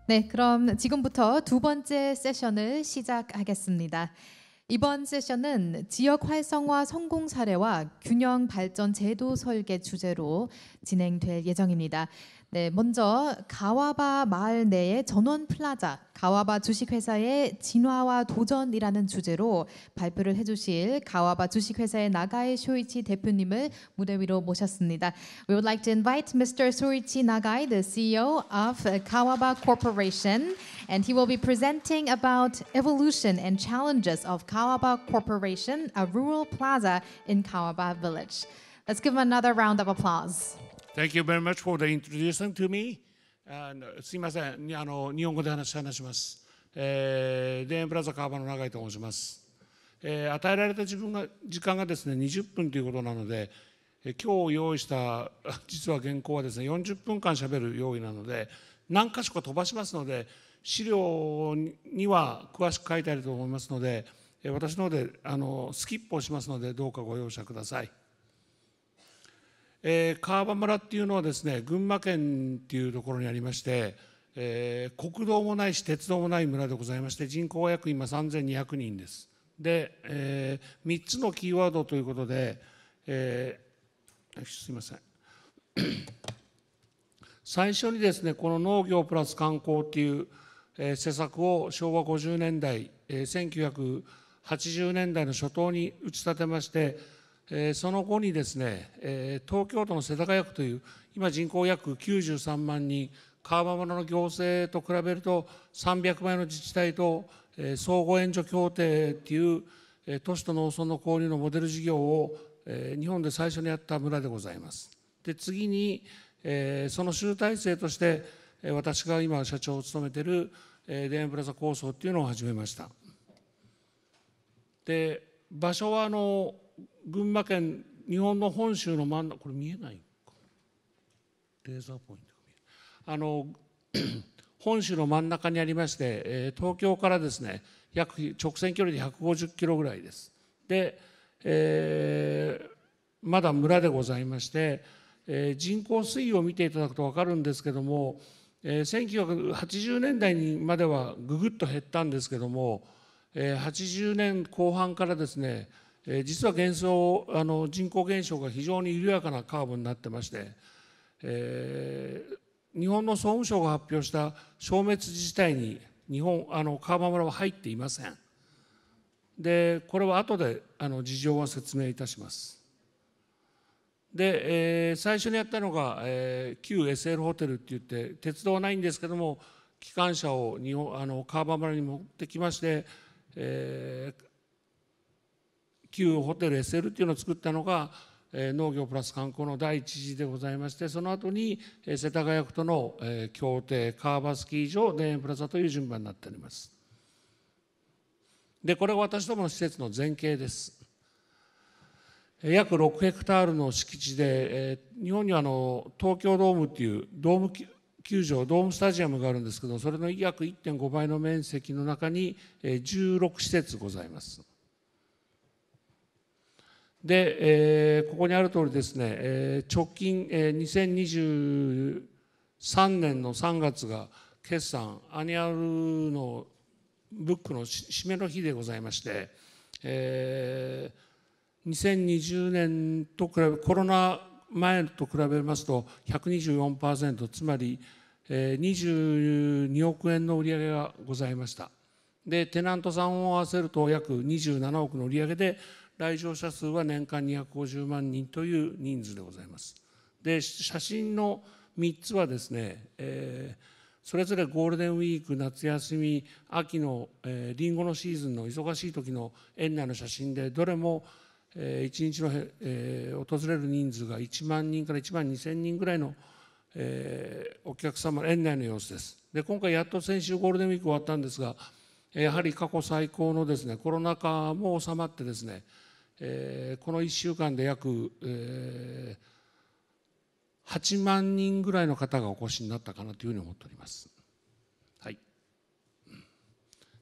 네, 그럼 지금부터 두 번째 세션을 시작하겠습니다. 이번 세션은 지역 활성화 성공 사례와 균형 발전 제도 설계 주제로 진행될 예정입니다. 네, 먼저 가와바 마을 내의 전원 플라자, 가와바 주식회사의 진화와 도전이라는 주제로 발표를 해주실 가와바 주식회사의 나가이 쇼이치 대표님을 무대 위로 모셨습니다. We would like to invite Mr. Soichi Nagai, the CEO of Kawaba Corporation, and he will be presenting about evolution and challenges of Kawaba Corporation, a rural plaza in Kawaba Village. Let's give him another round of applause. Thank you very much for the introduction to me. すいません、日本語で話します。田園プラザ川場の永井と申します。与えられた時間がですね、20分ということなので、今日用意した実は原稿はですね、40分間しゃべる用意なので、何箇所か飛ばしますので、資料には詳しく書いてあると思いますので、私の方でスキップをしますので、どうかご容赦ください。川場村っていうのはですね、群馬県っていうところにありまして、国道もないし鉄道もない村でございまして、人口は約今3200人です。で、3つのキーワードということで、すみません。最初にですね、この農業プラス観光っていう施策を昭和50年代、1980年代の初頭に打ち立てまして、その後にですね、東京都の世田谷区という今人口約93万人、川場村の行政と比べると300倍の自治体と相互援助協定っていう都市と農村の交流のモデル事業を日本で最初にやった村でございます。で、次にその集大成として私が今社長を務めている田園プラザ構想っていうのを始めました。で、場所は群馬県、日本の本州の真ん中、これ見えないか、レーザーポイントが見える。本州の真ん中にありまして、東京からですね、約直線距離で150キロぐらいです。で、まだ村でございまして、人口推移を見ていただくと分かるんですけども、1980年代にまではぐぐっと減ったんですけども、80年後半からですね、実は人口減少が非常に緩やかなカーブになってまして、日本の総務省が発表した消滅自治体に川場村は入っていません。で、これは後で事情は説明いたします。で、最初にやったのが、旧 SL ホテルって言って鉄道はないんですけども、機関車を川場村に持ってきまして、旧ホテル SL っていうのを作ったのが農業プラス観光の第一次でございまして、その後に世田谷区との協定川場スキー場田園プラザという順番になっております。で、これが私どもの施設の前景です。約6ヘクタールの敷地で、日本には東京ドームっていうドーム球場、ドームスタジアムがあるんですけど、それの約 1.5 倍の面積の中に16施設ございます。で、ここにある通りですね、直近2023年の3月が決算アニュアルのブックの締めの日でございまして、2020年と比べコロナ前と比べますと 124%、 つまり22億円の売り上げがございました。で、テナントさんを合わせると約27億の売り上げで、来場者数は年間250万人という人数でございます。で、写真の3つはですね、それぞれゴールデンウィーク、夏休み、秋のリンゴのシーズンの忙しい時の園内の写真で、どれも1日の訪れる人数が1万人から1万2000人ぐらいのお客様、園内の様子です。で、今回やっと先週ゴールデンウィーク終わったんですが、やはり過去最高のですね、コロナ禍も収まってですね、この1週間で約8万人ぐらいの方がお越しになったかなというふうに思っております。はい。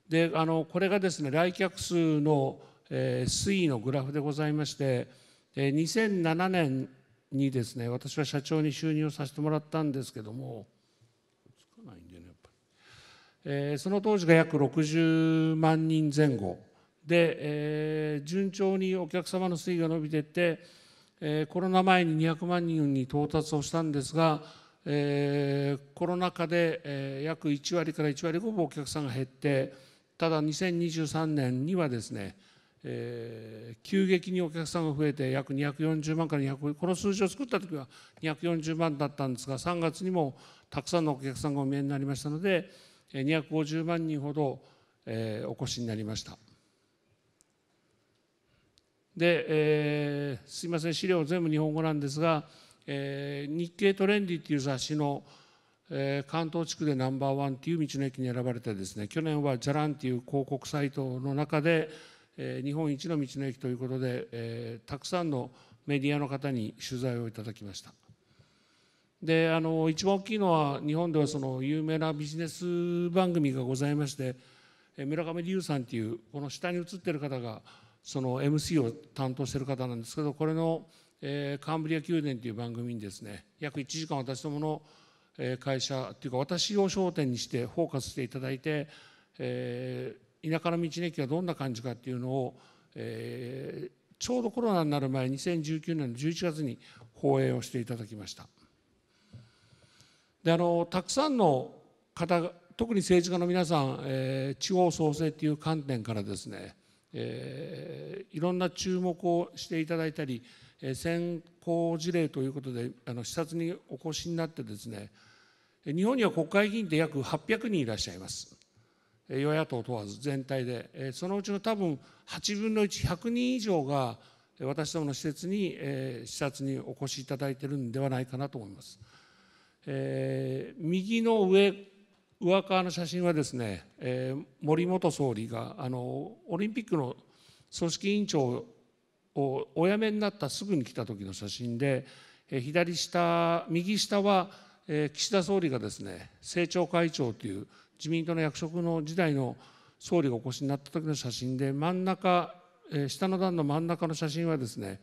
で、これがですね、来客数の推移のグラフでございまして、2007年にですね、私は社長に就任をさせてもらったんですけども、つかないんだよね、やっぱその当時が約60万人前後で、順調にお客様の推移が伸びていって、コロナ前に200万人に到達をしたんですが、コロナ禍で、約1割から1割5分お客さんが減って、ただ2023年にはですね、急激にお客さんが増えて約240万から200、この数字を作った時は240万だったんですが、3月にもたくさんのお客さんがお見えになりましたので、250万人ほど、お越しになりました。で、すいません、資料全部日本語なんですが、日経トレンディという雑誌の、関東地区でナンバーワンという道の駅に選ばれてですね、去年はじゃらんという広告サイトの中で、日本一の道の駅ということで、たくさんのメディアの方に取材をいただきました。で、一番大きいのは日本ではその有名なビジネス番組がございまして、村上龍さんというこの下に写っている方がその MC を担当している方なんですけど、これのカンブリア宮殿という番組にですね、約1時間私どもの会社というか私を焦点にしてフォーカスしていただいて、田舎の道の駅がどんな感じかっていうのを、ちょうどコロナになる前2019年の11月に放映をしていただきました。で、たくさんの方が、特に政治家の皆さん、地方創生という観点からですね、いろんな注目をしていただいたり、先行事例ということで視察にお越しになってですね、日本には国会議員って約800人いらっしゃいます。与野党問わず全体で、そのうちの多分8分の1、100人以上が私どもの施設に視察にお越しいただいているんではないかなと思います。右の上側の写真はですね、森元総理がオリンピックの組織委員長をお辞めになったすぐに来た時の写真で、右下は岸田総理がですね、政調会長という自民党の役職の時代の総理がお越しになった時の写真で、真ん中、下の段の真ん中の写真はですね、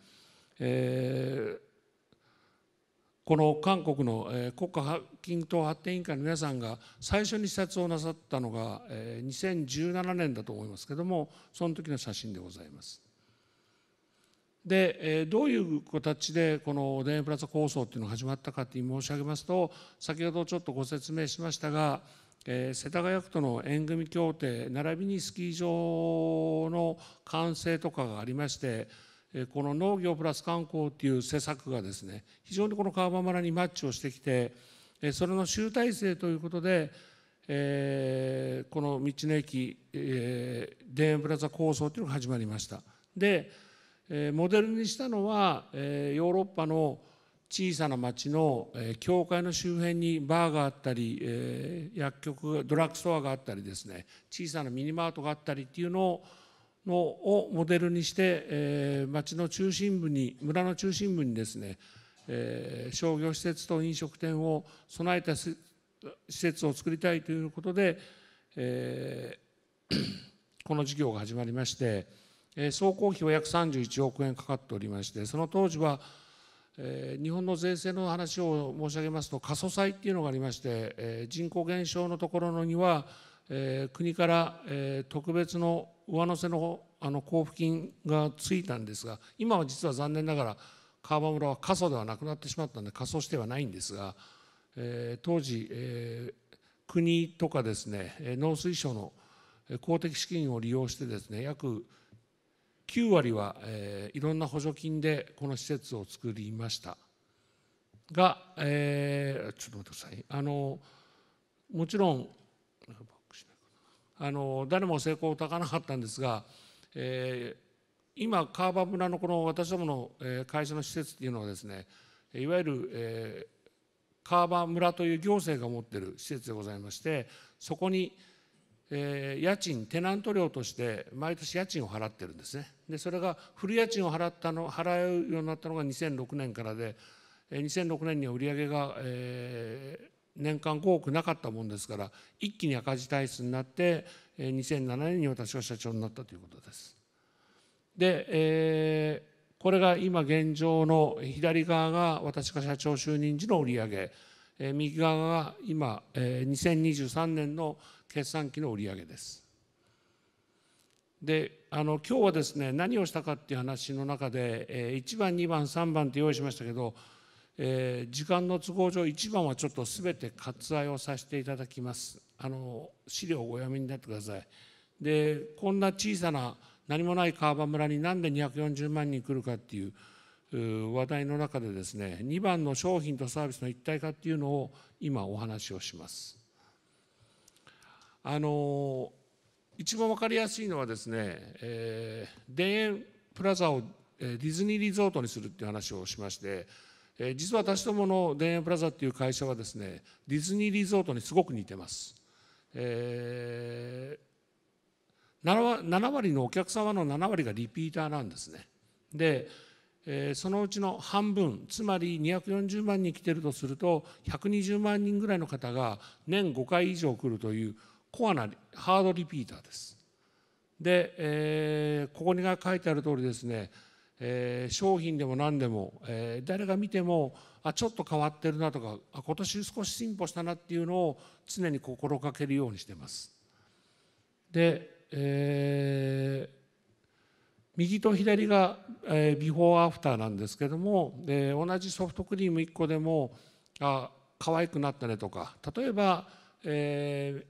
この韓国の国家均等発展委員会の皆さんが最初に視察をなさったのが2017年だと思いますけれども、その時の写真でございます。で、どういう形でこの田園プラザ構想というのが始まったかと申し上げますと、先ほどちょっとご説明しましたが、世田谷区との縁組協定並びにスキー場の完成とかがありまして、この農業プラス観光という施策がですね、非常にこの川場村にマッチをしてきて、それの集大成ということで、この道の駅田園プラザ構想というのが始まりました。で、モデルにしたのはヨーロッパの小さな町の教会の周辺にバーがあったり、薬局、ドラッグストアがあったりですね、小さなミニマートがあったりっていうのをモデルにして、町の中心部に、村の中心部にですね、商業施設と飲食店を備えた施設を作りたいということで、この事業が始まりまして、総工費は約31億円かかっておりまして、その当時は日本の税制の話を申し上げますと、過疎債っていうのがありまして、人口減少のところには国から特別の上乗せの交付金がついたんですが、今は実は残念ながら川場村は過疎ではなくなってしまったので過疎してはないんですが、当時国とかですね、農水省の公的資金を利用してですね、約9割はいろんな補助金でこの施設を作りましたが、ちょっと待ってください。もちろん誰も成功を高なかったんですが、今川場村のこの私どもの会社の施設っていうのはですね、いわゆる川場村という行政が持っている施設でございまして、そこに家賃テナント料として毎年家賃を払ってるんですね。でそれがフル家賃を払うようになったのが2006年からで、2006年には売上が年間5億なかったもんですから、一気に赤字体質になって2007年に私は社長になったということです。で、これが今現状の左側が私が社長就任時の売上、右側が今、2023年の決算期の売上です。で、今日はですね、何をしたかっていう話の中で、1番、2番、3番って用意しましたけど、時間の都合上、1番はちょっとすべて割愛をさせていただきます。資料をお読みになってください。で、こんな小さな何もない川場村になんで240万人来るかっていう話題の中でですね、2番の商品とサービスの一体化っていうのを今お話をします。一番分かりやすいのはですね、田園プラザをディズニーリゾートにするっていう話をしまして、実は私どもの田園プラザっていう会社はですね、ディズニーリゾートにすごく似てます。7割のお客様の7割がリピーターなんですね。で、そのうちの半分、つまり240万人来てるとすると、120万人ぐらいの方が年5回以上来るというコアなハードリピーターです。で、ここに書いてある通りですね、商品でも何でも、誰が見てもちょっと変わってるなとか今年少し進歩したなっていうのを常に心がけるようにしています。で、右と左が、ビフォーアフターなんですけども、同じソフトクリーム1個でも可愛くなったねとか、例えば、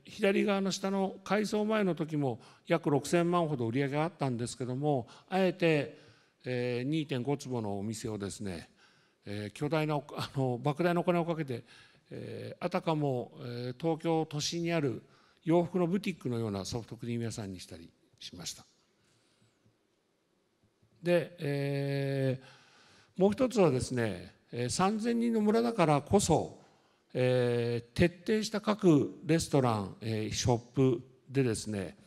左側の下の改装前の時も約6000万ほど売り上げがあったんですけども、あえて、2.5 坪のお店をですね、巨大な莫大なお金をかけて、あたかも、東京都心にある洋服のブティックのようなソフトクリーム屋さんにしたりしました。で、もう一つはですね、3000人の村だからこそ、徹底した各レストラン、ショップでですね、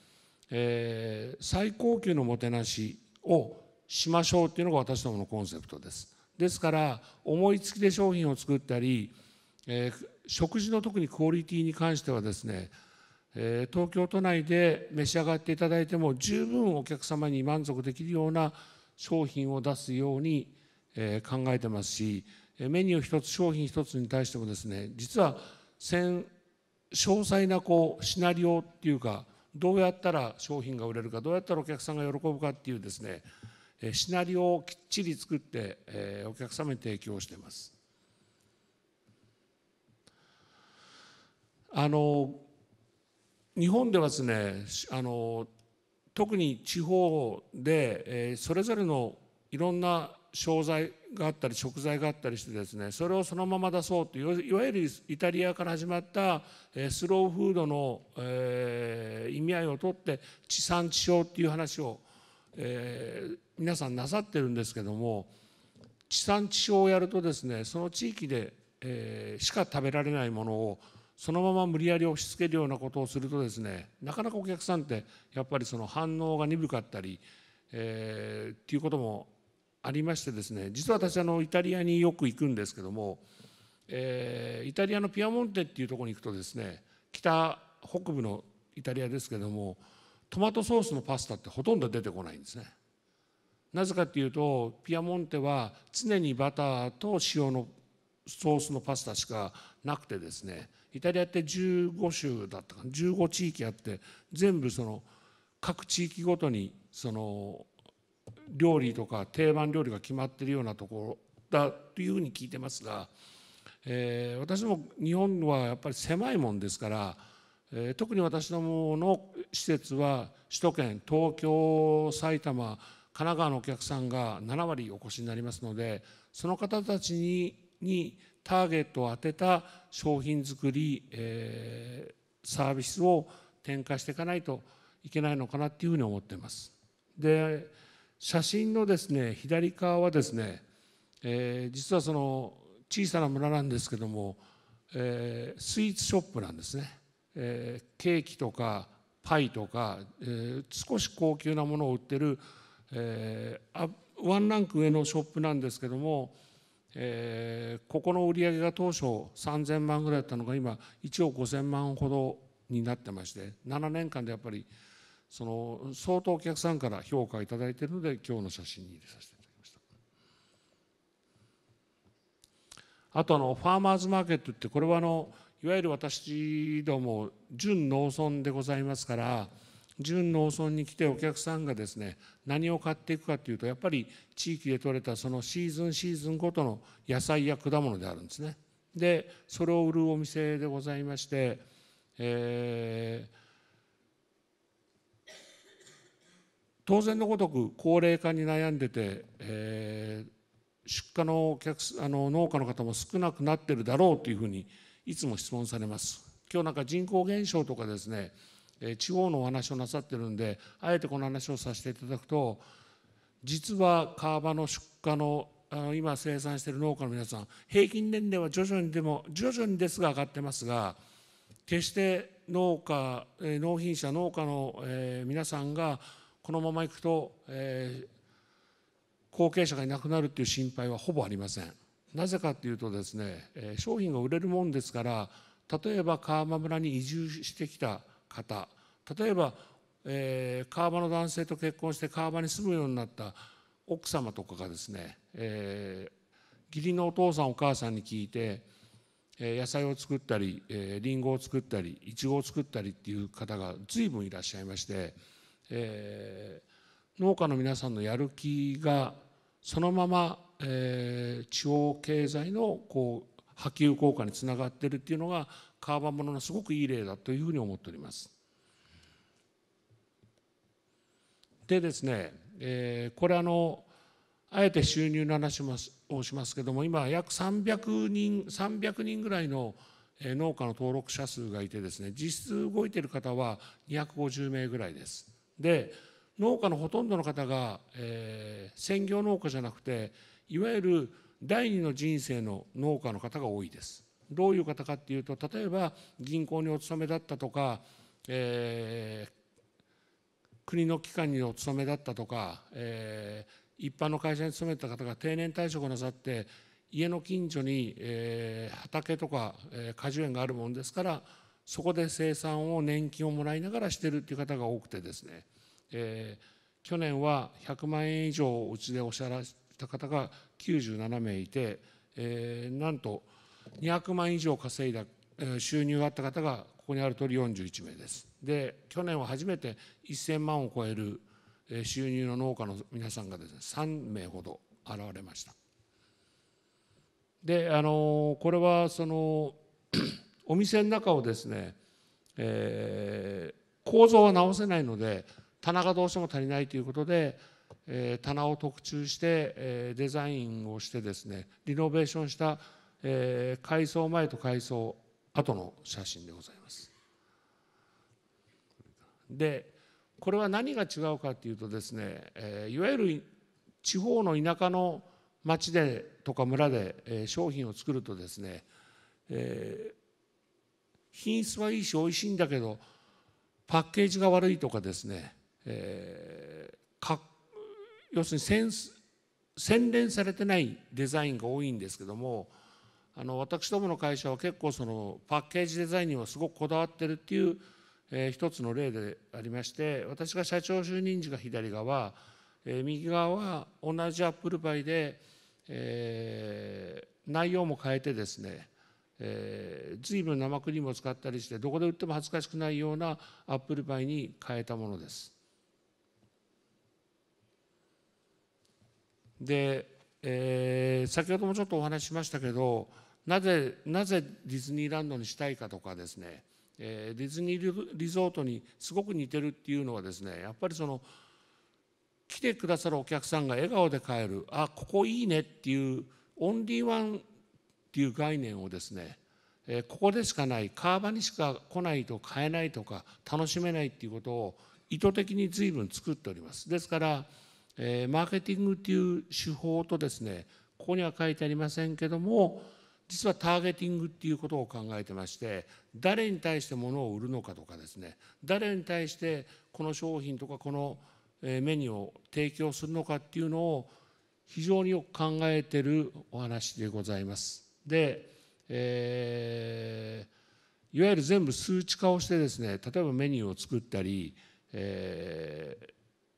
最高級のもてなしをしましょうっていうのが私どものコンセプトです。ですから思いつきで商品を作ったり、食事の特にクオリティに関してはですね、東京都内で召し上がっていただいても十分お客様に満足できるような商品を出すように考えてますし、メニュー一つ商品一つに対してもですね、実は詳細なシナリオっていうか、どうやったら商品が売れるか、どうやったらお客さんが喜ぶかっていうですね、シナリオをきっちり作ってお客様に提供しています。日本ではですね、特に地方でそれぞれのいろんな商材があったり食材があったりしてですね、それをそのまま出そうといういわゆるイタリアから始まったスローフードの意味合いをとって地産地消っていう話を皆さんなさってるんですけども、地産地消をやるとですね、その地域でしか食べられないものをそのまま無理やり押し付けるようなことをするとですね、なかなかお客さんってやっぱりその反応が鈍かったりっていうこともありましてですね、実は私イタリアによく行くんですけども、イタリアのピアモンテっていうところに行くとですね、北部のイタリアですけども、トマトソースのパスタってほとんど出てこないんですね。なぜかっていうと、ピアモンテは常にバターと塩のソースのパスタしかなくてですね、イタリアって15州だったかな、15地域あって、全部その各地域ごとにその料理とか定番料理が決まっているようなところだというふうに聞いてますが、私も日本はやっぱり狭いもんですから、特に私どもの施設は首都圏、東京、埼玉、神奈川のお客さんが7割お越しになりますので、その方たちにターゲットを当てた商品作り、サービスを展開していかないといけないのかなというふうに思っています。で、写真のですね、左側はですね、実はその小さな村なんですけども、スイーツショップなんですね。ケーキとかパイとか、少し高級なものを売ってる、ワンランク上のショップなんですけども、ここの売り上げが当初3000万ぐらいだったのが今1億5000万ほどになってまして、7年間でやっぱりその相当お客さんから評価をいただいているので、今日の写真に入れさせていただきました。あとファーマーズマーケットって、これはいわゆる私ども準農村でございますから、準農村に来てお客さんがですね、何を買っていくかというと、やっぱり地域で採れたそのシーズンごとの野菜や果物であるんですね。でそれを売るお店でございまして、当然のごとく高齢化に悩んでて、出荷の農家の方も少なくなってるだろうというふうにいつも質問されます。今日なんか人口減少とかですね、地方のお話をなさってるんで、あえてこの話をさせていただくと、実は川場の出荷の今生産している農家の皆さん、平均年齢は徐々にですが上がってますが、決して農品者農家の皆さんがこのままいくと後継者がいなくなるという心配はほぼありません。なぜかというとですね、商品が売れるもんですから、例えば川場村に移住してきた方、例えば川場の男性と結婚して川場に住むようになった奥様とかがですね、義理のお父さんお母さんに聞いて野菜を作ったりりんごを作ったりいちごを作ったりっていう方が随分いらっしゃいまして、農家の皆さんのやる気がそのまま地方経済の波及効果につながっているっていうのが川場村のすごくいい例だというふうに思っております。でですね、これあえて収入の話をしますけども、今約300人ぐらいの農家の登録者数がいてですね、実質動いている方は250名ぐらいです。で農家のほとんどの方が、専業農家じゃなくて、いわゆる第二の人生の農家の方が多いです。どういう方かっていうと、例えば銀行にお勤めだったとか、国の機関にお勤めだったとか、一般の会社に勤めた方が定年退職なさって家の近所に、畑とか、果樹園があるもんですから、そこで生産を年金をもらいながらしてるっていう方が多くてですね、去年は100万円以上うちでお支払いした方が97名いて、なんと200万以上稼いだ収入があった方がここにある通り41名です。で去年は初めて1000万を超える収入の農家の皆さんがですね3名ほど現れました。でこれはそのお店の中をですね、構造は直せないので棚がどうしても足りないということで、棚を特注してデザインをしてですねリノベーションした改装前と改装後の写真でございます。でこれは何が違うかというとですね、いわゆる地方の田舎の町でとか村で商品を作るとですね、品質はいいしおいしいんだけどパッケージが悪いとかですね、要するに洗練されてないデザインが多いんですけども、私どもの会社は結構そのパッケージデザインにはすごくこだわってるっていう一つの例でありまして、私が社長就任時が左側、右側は同じアップルパイで、内容も変えてですね、随分生クリームを使ったりしてどこで売っても恥ずかしくないようなアップルパイに変えたものです。で、先ほどもちょっとお話ししましたけど、なぜディズニーランドにしたいかとかですね、ディズニーリゾートにすごく似てるっていうのはですね、やっぱりその来てくださるお客さんが笑顔で帰る、あここいいねっていうオンリーワンっていう概念をですね、ここでしかない川場にしか来ないと買えないとか楽しめないっていうことを意図的に随分作っております。ですから、マーケティングっていう手法とですね、ここには書いてありませんけども、実はターゲティングっていうことを考えてまして、誰に対して物を売るのかとかですね、誰に対してこの商品とかこのメニューを提供するのかっていうのを非常によく考えているお話でございます。で、いわゆる全部数値化をしてですね、例えばメニューを作ったり、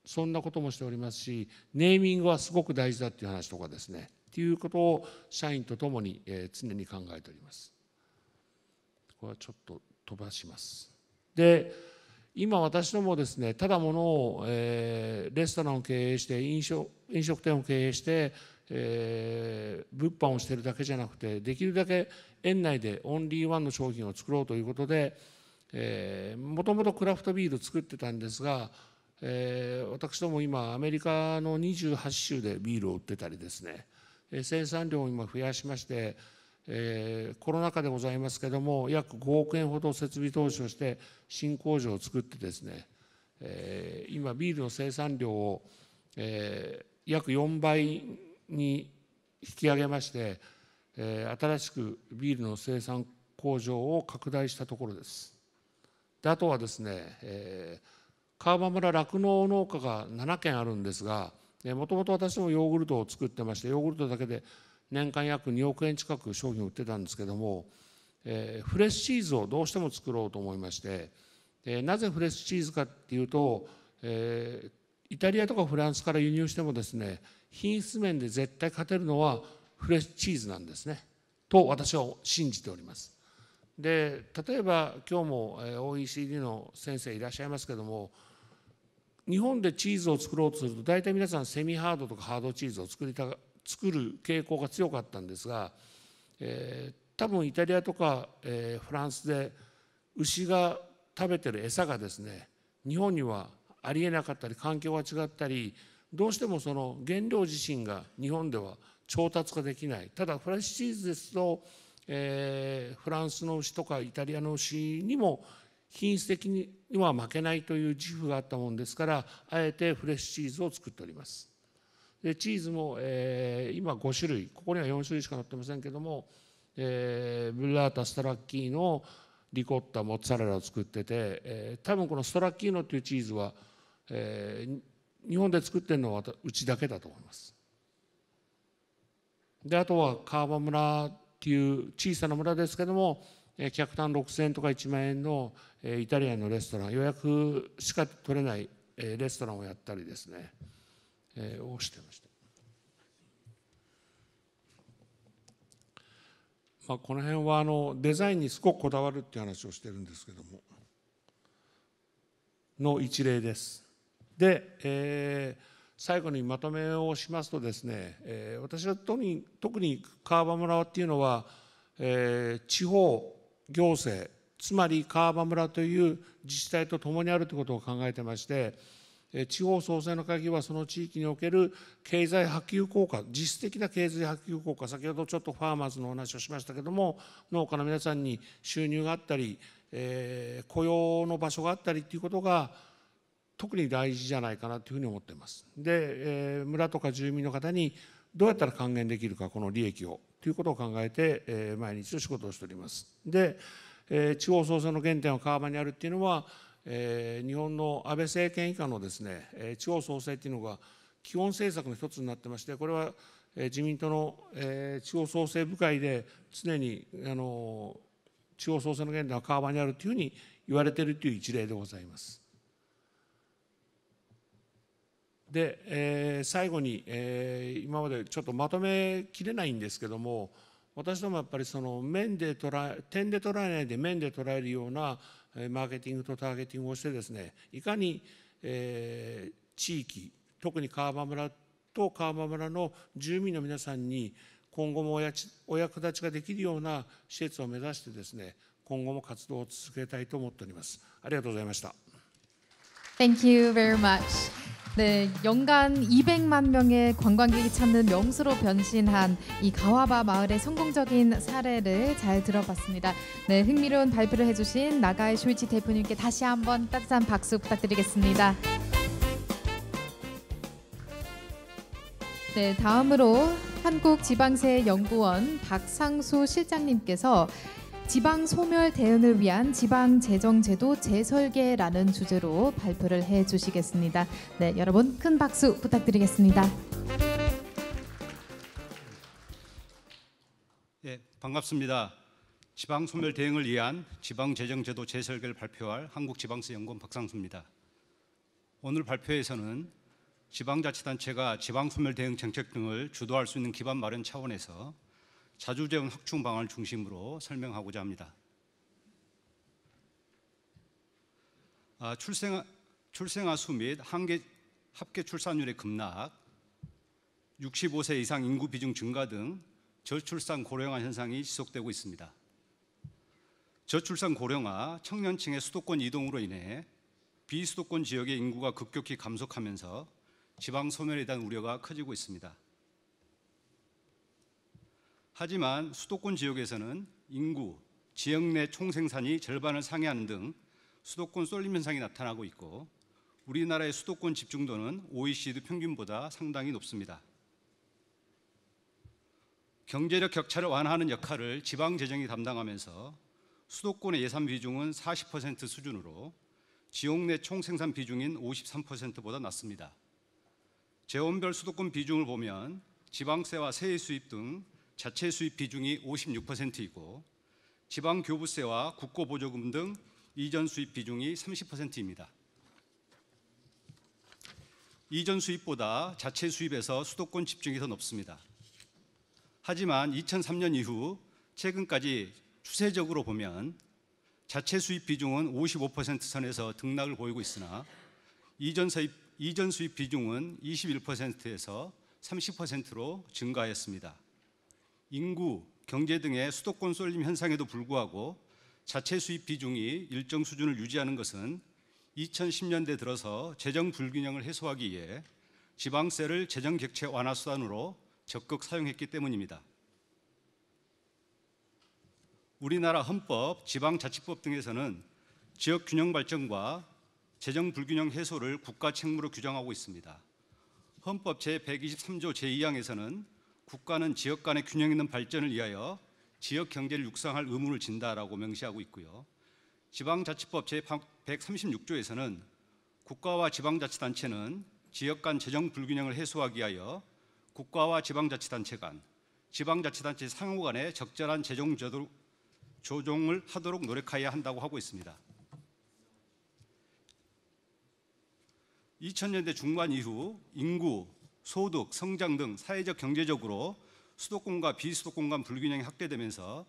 そんなこともしておりますし、ネーミングはすごく大事だっていう話とかですね、ということを社員とともに常に考えております。これはちょっと飛ばします。で、今私どもですね、ただものを、レストランを経営して飲食店を経営して、物販をしているだけじゃなくて、できるだけ園内でオンリーワンの商品を作ろうということで、もともとクラフトビール作ってたんですが、私ども今アメリカの28州でビールを売ってたりですね、生産量を今増やしまして、コロナ禍でございますけれども、約5億円ほど設備投資をして新工場を作ってですね、今ビールの生産量を、約4倍に引き上げまして、新しくビールの生産工場を拡大したところです。で、あとはですね、川場村酪農農家が7軒あるんですが、もともと私どもヨーグルトを作ってまして、ヨーグルトだけで年間約2億円近く商品を売ってたんですけども、フレッシュチーズをどうしても作ろうと思いまして、なぜフレッシュチーズかっていうと、イタリアとかフランスから輸入してもですね、品質面で絶対勝てるのはフレッシュチーズなんですねと私は信じております。で、例えば今日も OECD の先生いらっしゃいますけども、日本でチーズを作ろうとすると大体皆さんセミハードとかハードチーズを作る傾向が強かったんですが、多分イタリアとか、フランスで牛が食べてる餌がですね、日本にはありえなかったり環境が違ったり、どうしてもその原料自身が日本では調達ができない。ただフレッシュチーズですと、フランスの牛とかイタリアの牛にも品質的には負けないという自負があったものですから、あえてフレッシュチーズを作っております。でチーズも、今5種類、ここには4種類しか載ってませんけども、ブッラータ・ストラッキーノ、リコッタ、モッツァレラを作ってて、多分このストラッキーノというチーズは、日本で作ってるのはうちだけだと思います。で、あとは川場村っていう小さな村ですけども、客単6000円とか1万円のイタリアンのレストラン、予約しか取れないレストランをやったりですね、をしてました。この辺はデザインにすごくこだわるっていう話をしてるんですけどもの一例です。で、最後にまとめをしますとですね、私は特に川場村っていうのは、地方行政、つまり川場村という自治体と共にあるということを考えてまして、地方創生の鍵はその地域における経済波及効果、実質的な経済波及効果、先ほどちょっとファーマーズのお話をしましたけども、農家の皆さんに収入があったり、雇用の場所があったりということが特に大事じゃないかなというふうに思っています。で、村とか住民の方にどうやったら還元できるか、この利益をということを考えて、毎日の仕事をしております。で、地方創生の原点は川場にあるっていうのは、日本の安倍政権以下のですね、地方創生っていうのが基本政策の一つになってまして、これは自民党の地方創生部会で常に地方創生の原点は川場にあるというふうに言われているという一例でございます。で、最後に、今までちょっとまとめきれないんですけども、私どもやっぱりその点で捉えないで面で捉えるようなマーケティングとターゲティングをしてですね、いかに、地域、特に川場村と川場村の住民の皆さんに今後もお役立ちができるような施設を目指してですね、今後も活動を続けたいと思っております。ありがとうございました。Thank you very much. 네, 연간 200만 명의 관광객이 찾는 명소로 변신한 이 가와바 마을의 성공적인 사례를 잘 들어봤습니다. 네, 흥미로운 발표를 해주신 나가이 쇼이치 대표님께 다시 한번 따뜻한 박수 부탁드리겠습니다. 네, 다음으로 한국지방세연구원 박상수 실장님께서 지방 소멸 대응을 위한 지방 재정제도 재설계라는 주제로 발표를 해주시겠습니다. 네, 여러분 큰 박수 부탁드리겠습니다. 네, 반갑습니다. 지방 소멸 대응을 위한 지방 재정제도 재설계를 발표할 한국지방세연구원 박상수입니다. 오늘 발표에서는 지방자치단체가 지방소멸 대응 정책 등을 주도할 수 있는 기반 마련 차원에서 자주재원 확충 방안을 중심으로 설명하고자 합니다. 출생아 수 및 합계 출산율의 급락, 65세 이상 인구 비중 증가 등 저출산 고령화 현상이 지속되고 있습니다. 저출산 고령화, 청년층의 수도권 이동으로 인해 비수도권 지역의 인구가 급격히 감속하면서 지방 소멸에 대한 우려가 커지고 있습니다. 하지만 수도권 지역에서는 인구, 지역 내 총생산이 절반을 상회하는 등 수도권 쏠림 현상이 나타나고 있고, 우리나라의 수도권 집중도는 OECD 평균보다 상당히 높습니다. 경제력 격차를 완화하는 역할을 지방재정이 담당하면서 수도권의 예산 비중은 40% 수준으로 지역 내 총생산 비중인 53%보다 낮습니다. 재원별 수도권 비중을 보면 지방세와 세액 수입 등 자체 수입 비중이 56%이고 지방교부세와 국고보조금 등 이전 수입 비중이 30%입니다. 이전 수입보다 자체 수입에서 수도권 집중이 더 높습니다. 하지만 2003년 이후 최근까지 추세적으로 보면 자체 수입 비중은 55% 선에서 등락을 보이고 있으나 이전 수입 비중은 21%에서 30%로 증가했습니다. 인구, 경제 등의 수도권 쏠림 현상에도 불구하고 자체 수입 비중이 일정 수준을 유지하는 것은 2010년대 들어서 재정 불균형을 해소하기 위해 지방세를 재정 격차 완화 수단으로 적극 사용했기 때문입니다. 우리나라 헌법, 지방자치법 등에서는 지역 균형 발전과 재정 불균형 해소를 국가 책무로 규정하고 있습니다. 헌법 제123조 제2항에서는 국가는 지역 간의 균형 있는 발전을 위하여 지역 경제를 육성할 의무를 진다라고 명시하고 있고요. 지방자치법 제136조에서는 국가와 지방자치단체는 지역 간 재정 불균형을 해소하기 위하여 국가와 지방자치단체 간, 지방자치단체 상호 간에 적절한 재정 조정을 하도록 노력해야 한다고 하고 있습니다. 2000년대 중반 이후 인구, 소득, 성장 등 사회적 경제적으로 수도권과 비수도권 간 불균형이 확대되면서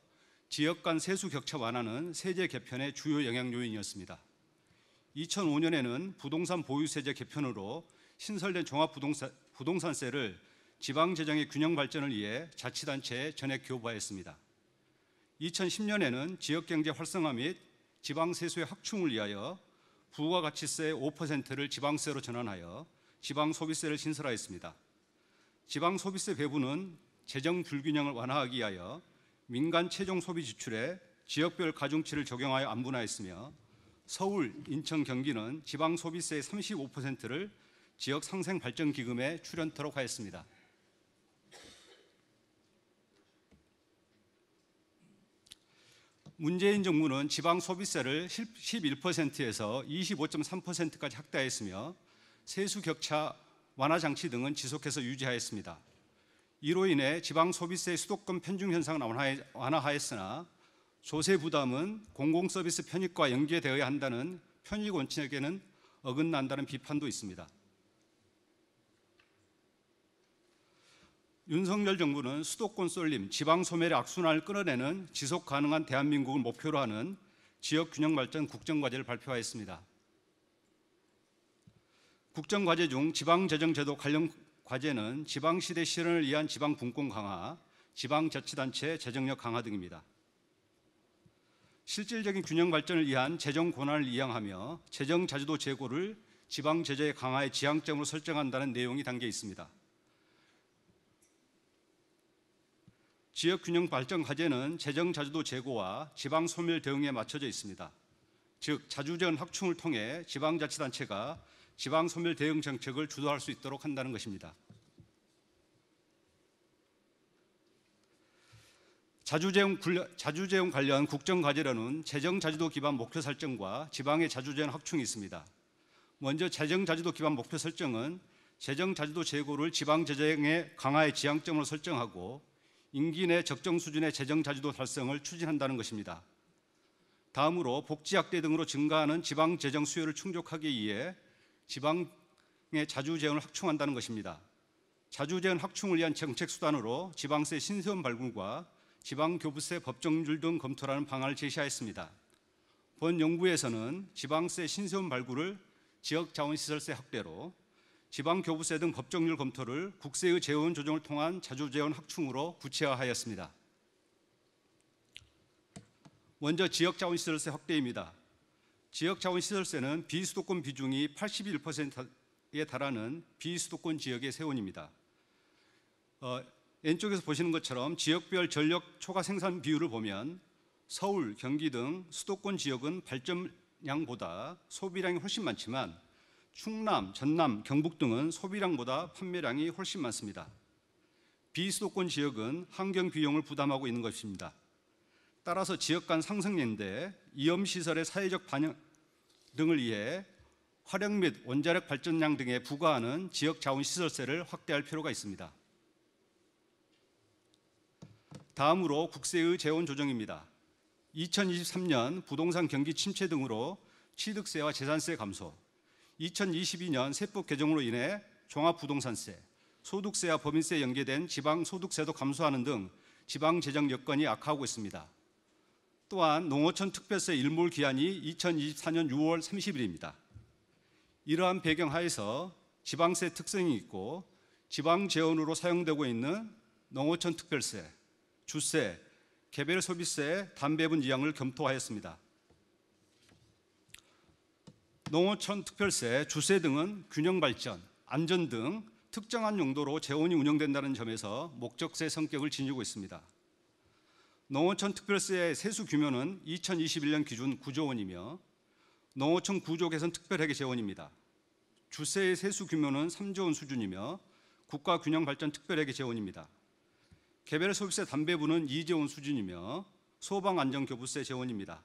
지역 간 세수 격차 완화는 세제 개편의 주요 영향 요인이었습니다. 2005년에는 부동산 보유세제 개편으로 신설된 종합부동산세를 지방재정의 균형 발전을 위해 자치단체에 전액 교부하였습니다. 2010년에는 지역경제 활성화 및 지방세수의 확충을 위하여 부가가치세 5%를 지방세로 전환하여 지방소비세를 신설하였습니다. 지방소비세 배분은 재정 불균형을 완화하기 위하여 민간 최종 소비 지출에 지역별 가중치를 적용하여 안분하였으며 서울, 인천, 경기는 지방소비세의 35%를 지역상생발전기금에 출연토록 하였습니다. 문재인 정부는 지방소비세를 11%에서 25.3%까지 확대하였으며 세수 격차 완화 장치 등은 지속해서 유지하였습니다. 이로 인해 지방소비세 수도권 편중 현상은 완화하였으나 조세 부담은 공공서비스 편익과 연계되어야 한다는 편익 원칙에는 어긋난다는 비판도 있습니다. 윤석열 정부는 수도권 쏠림, 지방 소멸의 악순환을 끌어내는 지속 가능한 대한민국을 목표로 하는 지역 균형 발전 국정과제를 발표하였습니다. 국정과제 중 지방재정제도 관련 과제는 지방시대 실현을 위한 지방분권 강화, 지방자치단체 재정력 강화 등입니다. 실질적인 균형 발전을 위한 재정 권한을 이양하며 재정 자주도 제고를 지방제재 강화의 지향점으로 설정한다는 내용이 담겨 있습니다. 지역균형 발전 과제는 재정 자주도 제고와 지방 소멸 대응에 맞춰져 있습니다. 즉 자주재원 확충을 통해 지방자치단체가 지방 소멸 대응 정책을 주도할 수 있도록 한다는 것입니다. 자주재원 관련 국정과제로는 재정 자주도 기반 목표 설정과 지방의 자주재원 확충이 있습니다. 먼저 재정 자주도 기반 목표 설정은 재정 자주도 제고를 지방 재정의 강화의 지향점으로 설정하고 임기 내 적정 수준의 재정 자주도 달성을 추진한다는 것입니다. 다음으로 복지 확대 등으로 증가하는 지방 재정 수요를 충족하기 위해 지방 자주재원을 확충한다는 것입니다. 자주재원 확충을 위한 정책 수단으로 지방세 신세원 발굴과 지방교부세 법정률 등 검토라는 방안을 제시하였습니다. 본 연구에서는 지방세 신세원 발굴을 지역자원시설세 확대로, 지방교부세 등 법정률 검토를 국세의 재원 조정을 통한 자주재원 확충으로 구체화하였습니다. 먼저 지역자원시설세 확대입니다. 지역자원시설세는 비수도권 비중이 81%에 달하는 비수도권 지역의 세원입니다. 왼쪽에서 보시는 것처럼 지역별 전력 초과 생산 비율을 보면 서울, 경기 등 수도권 지역은 발전량보다 소비량이 훨씬 많지만 충남, 전남, 경북 등은 소비량보다 판매량이 훨씬 많습니다. 비수도권 지역은 환경 비용을 부담하고 있는 것입니다. 따라서 지역 간 상승률인데 이염시설의 사회적 반영 등을 위해 화력 및 원자력 발전량 등에 부과하는 지역자원시설세를 확대할 필요가 있습니다. 다음으로 국세의 재원 조정입니다. 2023년 부동산 경기 침체 등으로 취득세와 재산세 감소, 2022년 세법 개정으로 인해 종합부동산세, 소득세와 법인세에 연계된 지방소득세도 감소하는 등 지방재정 여건이 악화하고 있습니다. 또한 농어촌 특별세 일몰 기한이 2024년 6월 30일입니다. 이러한 배경 하에서 지방세 특성이 있고 지방재원으로 사용되고 있는 농어촌 특별세, 주세, 개별 소비세, 담배분 이양을 검토하였습니다. 농어촌 특별세, 주세 등은 균형 발전, 안전 등 특정한 용도로 재원이 운영된다는 점에서 목적세 성격을 지니고 있습니다. 농어촌 특별세의 세수 규모는 2021년 기준 9조 원이며 농어촌 구조 개선 특별회계 재원입니다. 주세의 세수 규모는 3조 원 수준이며 국가 균형 발전 특별회계 재원입니다. 개별 소비세 담배분은 2조 원 수준이며 소방 안전 교부세 재원입니다.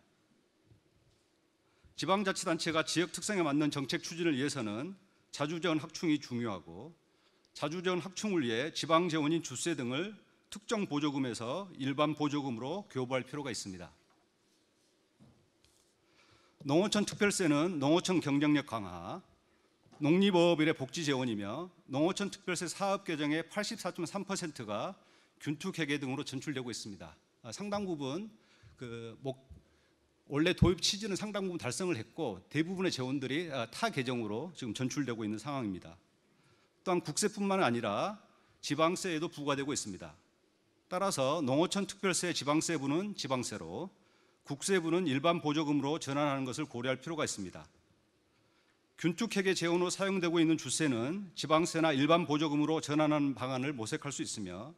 지방자치단체가 지역 특성에 맞는 정책 추진을 위해서는 자주재원 확충이 중요하고 자주재원 확충을 위해 지방재원인 주세 등을 특정 보조금에서 일반 보조금으로 교부할 필요가 있습니다. 농어촌 특별세는 농어촌 경쟁력 강화, 농립어업일의 복지 재원이며 농어촌 특별세 사업 계정의 84.3%가 균투회계 등으로 전출되고 있습니다. 상당 부분 원래 도입 취지는 상당 부분 달성을 했고 대부분의 재원들이 타 계정으로 지금 전출되고 있는 상황입니다. 또한 국세뿐만 아니라 지방세에도 부과되고 있습니다. 따라서 농어촌 특별세 지방세분은 지방세로, 국세분은 일반 보조금으로 전환하는 것을 고려할 필요가 있습니다. 균투회계 재원으로 사용되고 있는 주세는 지방세나 일반 보조금으로 전환하는 방안을 모색할 수 있으며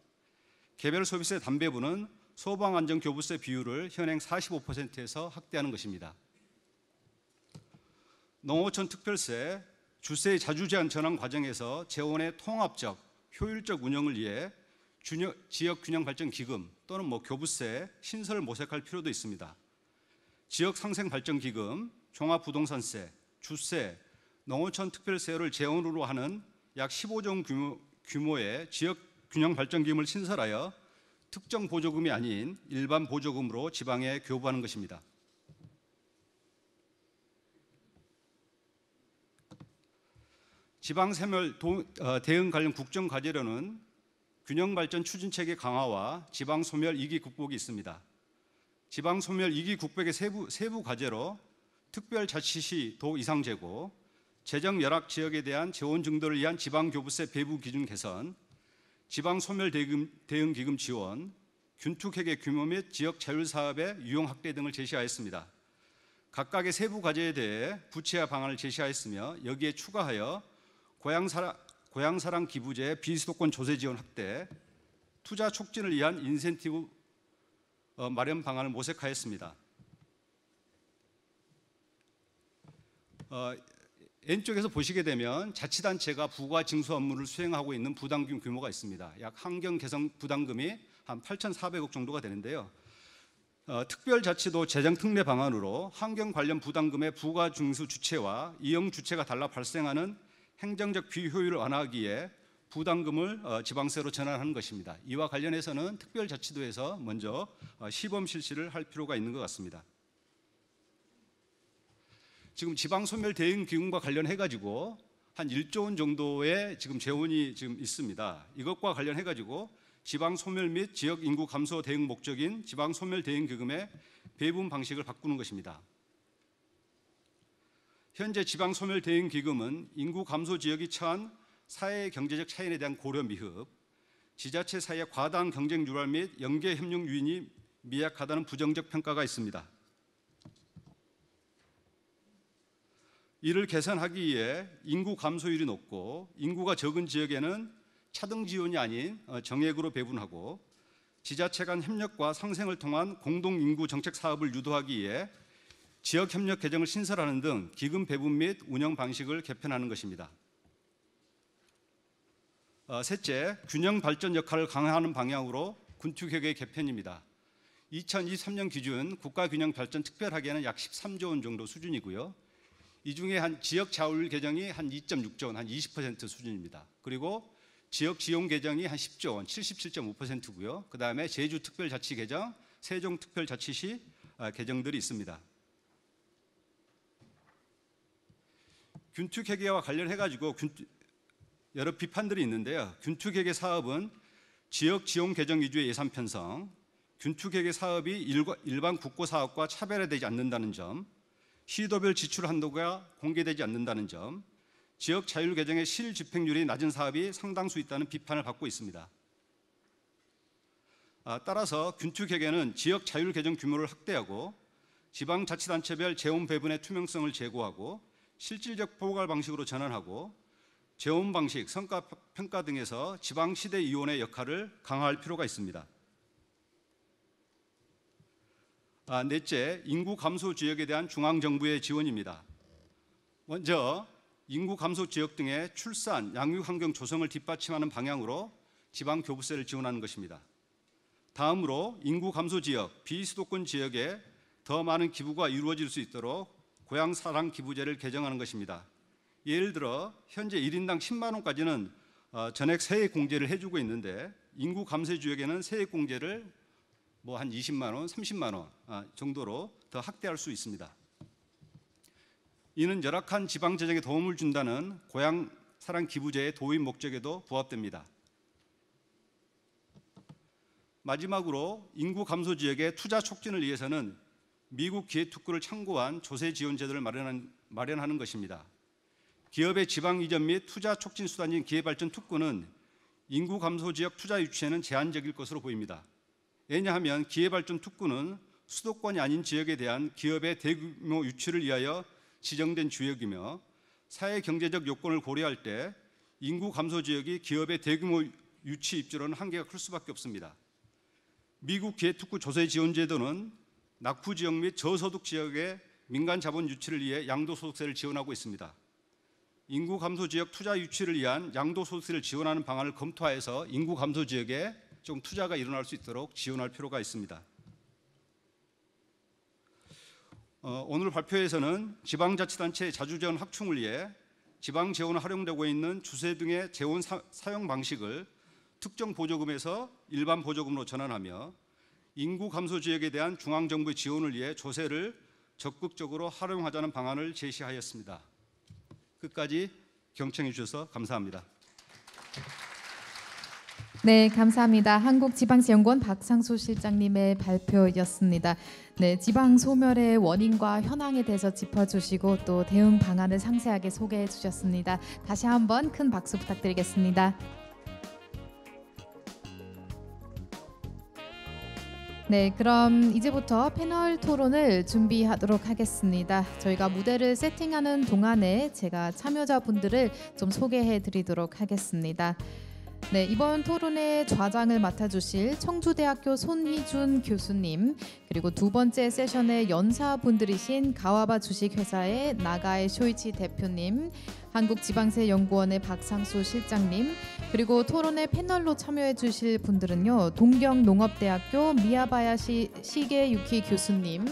개별 소비세 담배분은 소방안전교부세 비율을 현행 45%에서 확대하는 것입니다. 농어촌 특별세, 주세의 자주제한 전환 과정에서 재원의 통합적, 효율적 운영을 위해 지역균형발전기금 또는 교부세, 신설을 모색할 필요도 있습니다. 지역상생발전기금, 종합부동산세, 주세, 농어촌 특별세를 재원으로 하는 약 15조 원 규모의 지역균형발전기금을 신설하여 특정 보조금이 아닌 일반 보조금으로 지방에 교부하는 것입니다. 지방세멸 대응 관련 국정과제로는 균형발전 추진체계 강화와 지방소멸 2기 국복이 있습니다. 지방소멸 2기 국백의 세부 과제로 특별자치시 도 이상 제고, 재정 열악 지역에 대한 재원 증대를 위한 지방교부세 배부 기준 개선, 지방소멸 대응 기금 지원, 균투회계 규모 및 지역 자율 사업의 유용 확대 등을 제시하였습니다. 각각의 세부 과제에 대해 구체화 방안을 제시하였으며 여기에 추가하여 고향사랑 기부제 비수도권 조세 지원 확대, 투자 촉진을 위한 인센티브 마련 방안을 모색하였습니다. 왼쪽에서 보시게 되면 자치단체가 부과 징수 업무를 수행하고 있는 부담금 규모가 있습니다. 약 환경 개선 부담금이 한 8,400억 정도가 되는데요. 특별자치도 재정 특례 방안으로 환경 관련 부담금의 부과 징수 주체와 이용 주체가 달라 발생하는 행정적 비효율을 완화하기 위해 부담금을 지방세로 전환하는 것입니다. 이와 관련해서는 특별자치도에서 먼저 시범 실시를 할 필요가 있는 것 같습니다. 지금 지방소멸 대응 기금과 관련해 가지고 한 1조 원 정도의 지금 재원이 지금 있습니다. 이것과 관련해 가지고 지방 소멸 및 지역 인구 감소 대응 목적인 지방 소멸 대응 기금의 배분 방식을 바꾸는 것입니다. 현재 지방 소멸 대응 기금은 인구 감소 지역이 처한 사회 경제적 차이에 대한 고려 미흡, 지자체 사이의 과다한 경쟁 유발 및 연계 협력 유인이 미약하다는 부정적 평가가 있습니다. 이를 개선하기 위해 인구 감소율이 높고 인구가 적은 지역에는 차등 지원이 아닌 정액으로 배분하고 지자체 간 협력과 상생을 통한 공동 인구 정책 사업을 유도하기 위해 지역 협력 계정을 신설하는 등 기금 배분 및 운영 방식을 개편하는 것입니다. 셋째, 균형 발전 역할을 강화하는 방향으로 군투격의 개편입니다. 2023년 기준 국가균형 발전 특별하게는 약 13조 원 정도 수준이고요. 이 중에 한 지역 자율 계정이 한 2.6조 원, 한 20% 수준입니다. 그리고 지역 지원 계정이 한 10조 원, 77.5%고요. 그 다음에 제주 특별자치 계정, 세종 특별자치시 계정들이 있습니다. 균투회계와 관련해 가지고 여러 비판들이 있는데요. 균투회계 사업은 지역 지원 계정 위주의 예산 편성, 균투회계 사업이 일반 국고 사업과 차별화되지 않는다는 점, 시도별 지출 한도가 공개되지 않는다는 점, 지역 자율 계정의 실 집행률이 낮은 사업이 상당수 있다는 비판을 받고 있습니다. 따라서 균투회계는 지역 자율 계정 규모를 확대하고 지방자치단체별 재원 배분의 투명성을 제고하고 실질적 포괄 방식으로 전환하고 재원 방식, 성과 평가 등에서 지방시대위원회 역할을 강화할 필요가 있습니다. 넷째, 인구 감소 지역에 대한 중앙정부의 지원입니다. 먼저 인구 감소 지역 등의 출산, 양육 환경 조성을 뒷받침하는 방향으로 지방교부세를 지원하는 것입니다. 다음으로 인구 감소 지역, 비수도권 지역에 더 많은 기부가 이루어질 수 있도록 고향사랑 기부제를 개정하는 것입니다. 예를 들어 현재 1인당 10만 원까지는 전액 세액 공제를 해주고 있는데 인구 감소 지역에는 세액 공제를 한 20만 원, 30만 원 정도로 더 확대할 수 있습니다. 이는 열악한 지방 재정에 도움을 준다는 고향사랑 기부제의 도입 목적에도 부합됩니다. 마지막으로 인구 감소 지역의 투자 촉진을 위해서는 미국 기회특구를 참고한 조세 지원 제도를 마련하는 것입니다. 기업의 지방 이전 및 투자 촉진 수단인 기회발전 특구는 인구 감소 지역 투자 유치에는 제한적일 것으로 보입니다. 왜냐하면 기회발전 특구는 수도권이 아닌 지역에 대한 기업의 대규모 유치를 위하여 지정된 지역이며 사회 경제적 요건을 고려할 때 인구 감소 지역이 기업의 대규모 유치 입주로는 한계가 클 수밖에 없습니다. 미국 기회특구 조세 지원 제도는 낙후 지역 및 저소득 지역의 민간 자본 유치를 위해 양도소득세를 지원하고 있습니다. 인구 감소 지역 투자 유치를 위한 양도소득세를 지원하는 방안을 검토하여서 인구 감소 지역에 좀 투자가 일어날 수 있도록 지원할 필요가 있습니다. 오늘 발표에서는 지방자치단체의 자주재원 확충을 위해 지방재원에 활용되고 있는 주세 등의 재원 사용 방식을 특정 보조금에서 일반 보조금으로 전환하며 인구 감소 지역에 대한 중앙정부의 지원을 위해 조세를 적극적으로 활용하자는 방안을 제시하였습니다. 끝까지 경청해 주셔서 감사합니다. 네, 감사합니다. 한국지방세연구원 박상수 실장님의 발표였습니다. 네, 지방 소멸의 원인과 현황에 대해서 짚어주시고 또 대응 방안을 상세하게 소개해 주셨습니다. 다시 한번 큰 박수 부탁드리겠습니다. 네, 그럼 이제부터 패널 토론을 준비하도록 하겠습니다. 저희가 무대를 세팅하는 동안에 제가 참여자분들을 좀 소개해 드리도록 하겠습니다. 네, 이번 토론의 좌장을 맡아주실 청주대학교 손희준 교수님, 그리고 두 번째 세션의 연사분들이신 가와바 주식회사의 나가에 쇼이치 대표님, 한국지방세연구원의 박상수 실장님, 그리고 토론의 패널로 참여해 주실 분들은요, 동경농업대학교 미야바야시 시게유키 교수님,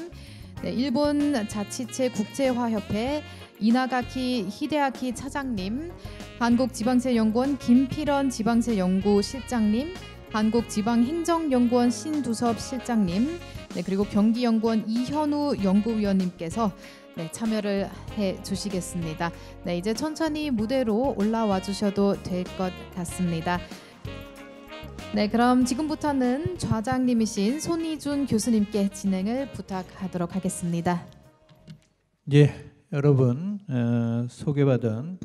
네, 일본 자치체 국제화협회 이나가키 히데아키 차장님, 한국지방세연구원 김필원 지방세연구실장님, 한국지방행정연구원 신두섭 실장님, 네, 그리고 경기연구원 이현우 연구위원님께서 네, 참여를 해 주시겠습니다. 네, 이제 천천히 무대로 올라와 주셔도 될 것 같습니다. 네, 그럼 지금부터는 좌장님이신 손희준 교수님께 진행을 부탁하도록 하겠습니다. 예, 여러분 소개받은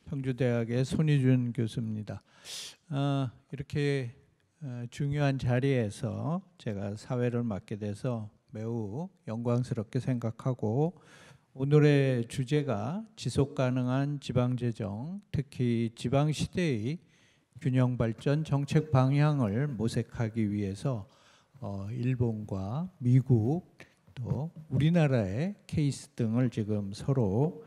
평주대학의 손희준 교수입니다. 이렇게 중요한 자리에서 제가 사회를 맡게 돼서 매우 영광스럽게 생각하고 오늘의 주제가 지속가능한 지방재정, 특히 지방시대의 균형발전 정책 방향을 모색하기 위해서 일본과 미국 또 우리나라의 케이스 등을 지금 서로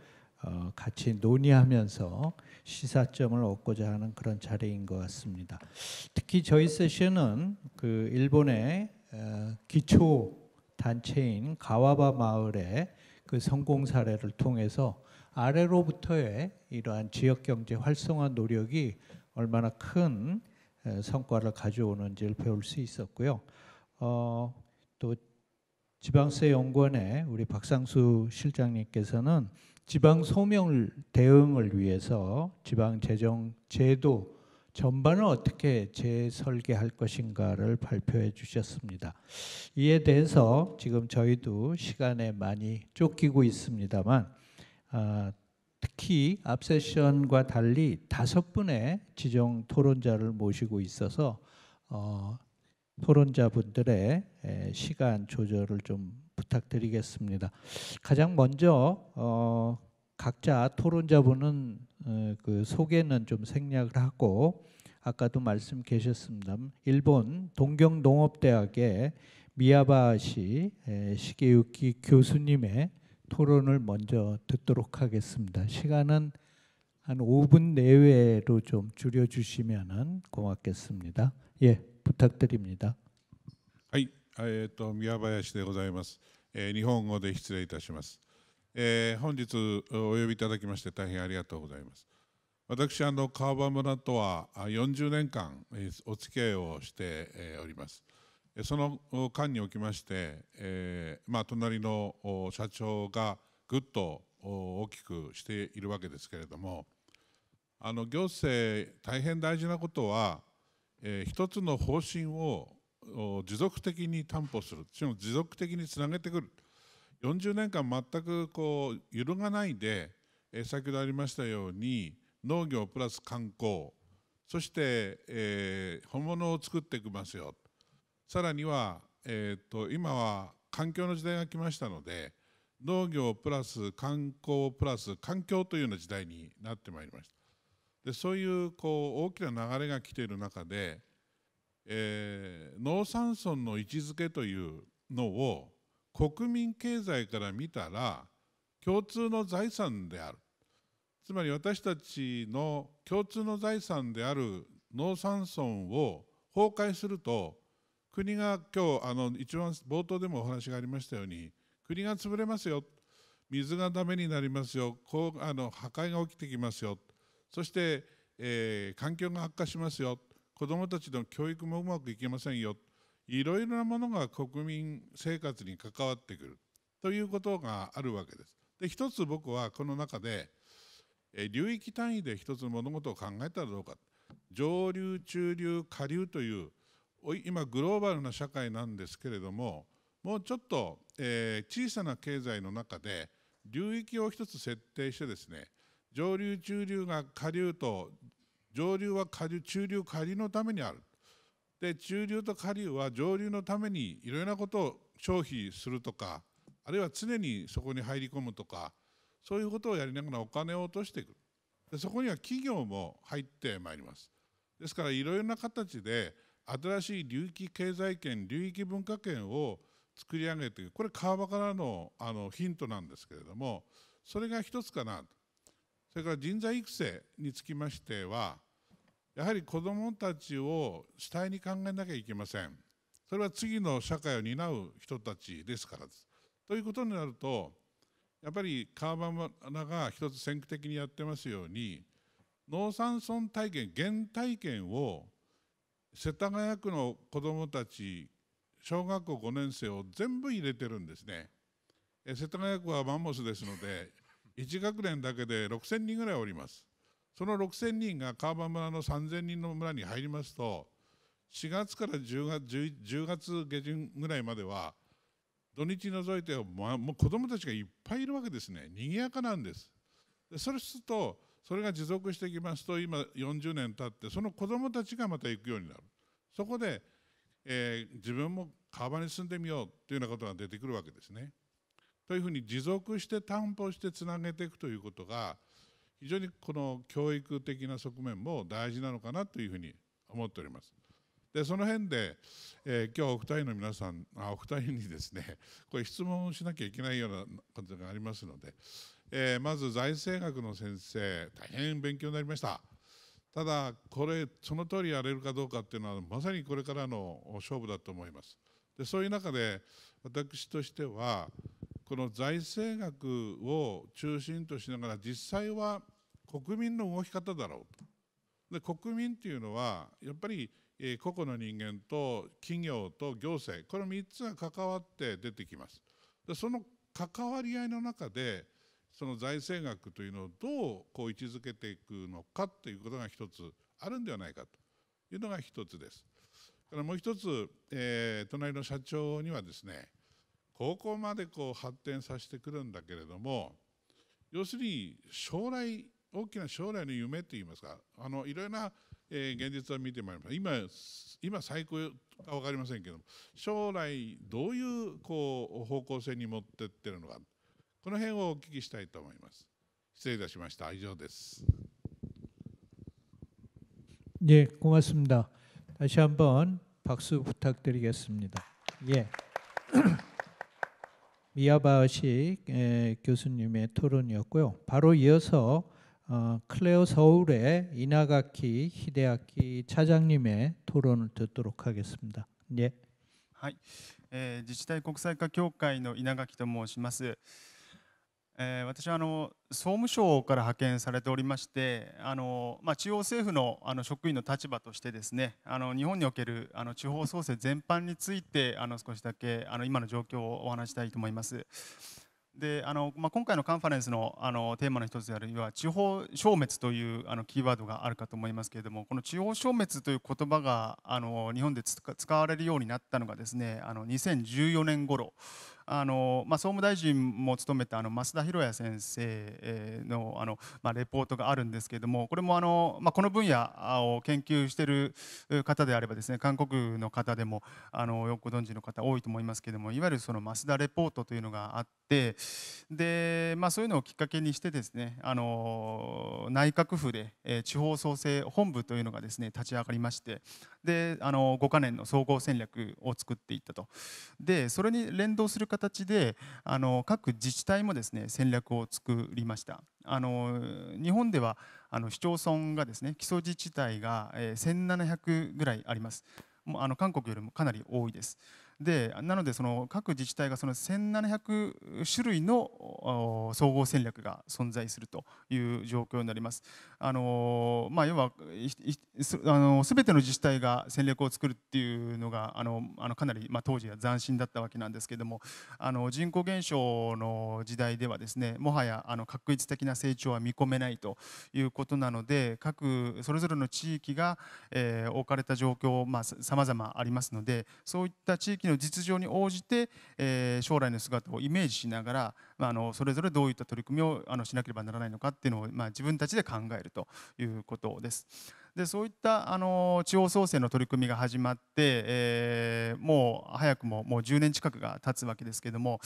같이 논의하면서 시사점을 얻고자 하는 그런 자리인 것 같습니다. 특히 저희 세션은 그 일본의 기초 단체인 가와바 마을의 그 성공 사례를 통해서 아래로부터의 이러한 지역 경제 활성화 노력이 얼마나 큰 성과를 가져오는지를 배울 수 있었고요. 또 지방세 연구원의 우리 박상수 실장님께서는 지방 소멸 대응을 위해서 지방 재정 제도 전반을 어떻게 재설계할 것인가를 발표해 주셨습니다. 이에 대해서 지금 저희도 시간에 많이 쫓기고 있습니다만 특히 앞 세션과 달리 5분의 지정 토론자를 모시고 있어서 토론자분들의 시간 조절을 좀 부탁드리겠습니다. 가장 먼저 각자 토론자분은 그 소개는 좀 생략을 하고 아까도 말씀 계셨습니다. 일본 동경농업대학의 미야바시 시게유키 교수님의 토론을 먼저 듣도록 하겠습니다. 시간은 한 5분 내외로 좀 줄여주시면 고맙겠습니다. 예, 부탁드립니다. はい、宮林でございます。日本語で失礼いたします。本日お呼びいただきまして大変ありがとうございます。私川場村とは40年間お付き合いをしております。その間におきまして、隣の社長がぐっと大きくしているわけですけれども、行政大変大事なことは、一つの方針を持続的に担保する、しかも持続的につなげてくる。40年間全く揺るがないで、先ほどありましたように農業プラス観光、そして、本物を作っていきますよ。さらには、今は環境の時代が来ましたので、農業プラス観光プラス環境というような時代になってまいりました。でそういう大きな流れが来ている中で、農山村の位置づけというのを国民経済から見たら共通の財産である。つまり私たちの共通の財産である農山村を崩壊すると、国が今日一番冒頭でもお話がありましたように、国が潰れますよ、水がダメになりますよ、破壊が起きてきますよ、そして、環境が悪化しますよ、子どもたちの教育もうまくいきませんよ、いろいろなものが国民生活に関わってくるということがあるわけです。で、一つ僕はこの中で、流域単位で一つ物事を考えたらどうか。上流、中流、下流という今グローバルな社会なんですけれども、もうちょっと、小さな経済の中で流域を一つ設定してですね、上流中流が下流と、上流は下流、中流下流のためにある。で中流と下流は上流のためにいろいろなことを消費するとか、あるいは常にそこに入り込むとか、そういうことをやりながらお金を落としていく。でそこには企業も入ってまいります。ですからいろいろな形で新しい流域経済圏、流域文化圏を作り上げていく。これ川場からのヒントなんですけれども、それが一つかなと。それから人材育成につきましては、やはり子どもたちを主体に考えなきゃいけません。それは次の社会を担う人たちですからです。ということになると、やっぱり川場村が一つ先駆的にやってますように、農山村体験、原体験を世田谷区の子どもたち、小学校5年生を全部入れてるんですね。世田谷区はマンモスですので、1学年だけで6000人ぐらいおります。その6000人が川場村の3000人の村に入りますと、4月から10月下旬ぐらいまでは、土日除いてもう子どもたちがいっぱいいるわけですね。賑やかなんです。でそれすると、それが持続していきますと、今40年経って、その子どもたちがまた行くようになる。そこで、自分も川場に住んでみようというようなことが出てくるわけですね。というふうに持続して担保してつなげていくということが、非常にこの教育的な側面も大事なのかなというふうに思っております。でその辺で、今日お二人の皆さん、お二人にですね、これ質問しなきゃいけないようなことがありますので、まず財政学の先生、大変勉強になりました。ただ、これ、その通りやれるかどうかっていうのは、まさにこれからの勝負だと思います。でそういう中で、私としては、この財政学を中心としながら、実際は国民の動き方だろうと。で国民っていうのは、やっぱり個々の人間と企業と行政、この3つが関わって出てきます。でその関わり合いの中で、その財政学というのをどうこう位置づけていくのかということが一つあるんではないかというのが一つです。からもう一つ、隣の社長にはですね、ここまでこう発展させてくるんだけれども、要するに将来、大きな将来の夢といいますか、いろいろな現実を見てまいります。今最高か分かりませんけども、将来どういうこう方向性に持っていってるのか、この辺をお聞きしたいと思います。失礼いたしました。以上です。예, 고맙습니다. 다시 한번 박수 부탁드리겠습니다. 예. 미야바시 교수님의 토론이었고요. 바로 이어서 클레어 서울의 이나가키 히데아키 차장님의 토론을 듣도록 하겠습니다. 예. はい、自治体国際化協会の稲垣と申します。私は総務省から派遣されておりまして、地方政府の職員の立場としてですね、日本における地方創生全般について少しだけ今の状況をお話したいと思います。で今回のカンファレンスのテーマの一つである地方消滅というキーワードがあるかと思いますけれども、この地方消滅という言葉が日本で使われるようになったのがですね、2014年頃、総務大臣も務めた増田博也先生のレポートがあるんですけれども、これもこの分野を研究している方であればですね、韓国の方でもよくご存知の方多いと思いますけれども、いわゆるその増田レポートというのがあって、でそういうのをきっかけにしてですね、内閣府で地方創生本部というのがですね立ち上がりまして、で5カ年の総合戦略を作っていったと。でそれに連動する形で各自治体もですね戦略を作りました。日本では市町村がですね、基礎自治体が1700ぐらいあります。韓国よりもかなり多いです。でなのでその各自治体がその1700種類の総合戦略が存在するという状況になります。要は全ての自治体が戦略を作るっていうのがかなり当時は斬新だったわけなんですけれども、人口減少の時代ではですね、もはや確率的な成長は見込めないということなので、それぞれの地域が置かれた状況さまざまありますので、そういった地域の実情に応じて、将来の姿をイメージしながら、それぞれどういった取り組みをしなければならないのかっていうのを、自分たちで考えるということです。でそういった地方創生の取り組みが始まって、もう早くもう10年近くが経つわけですけれども、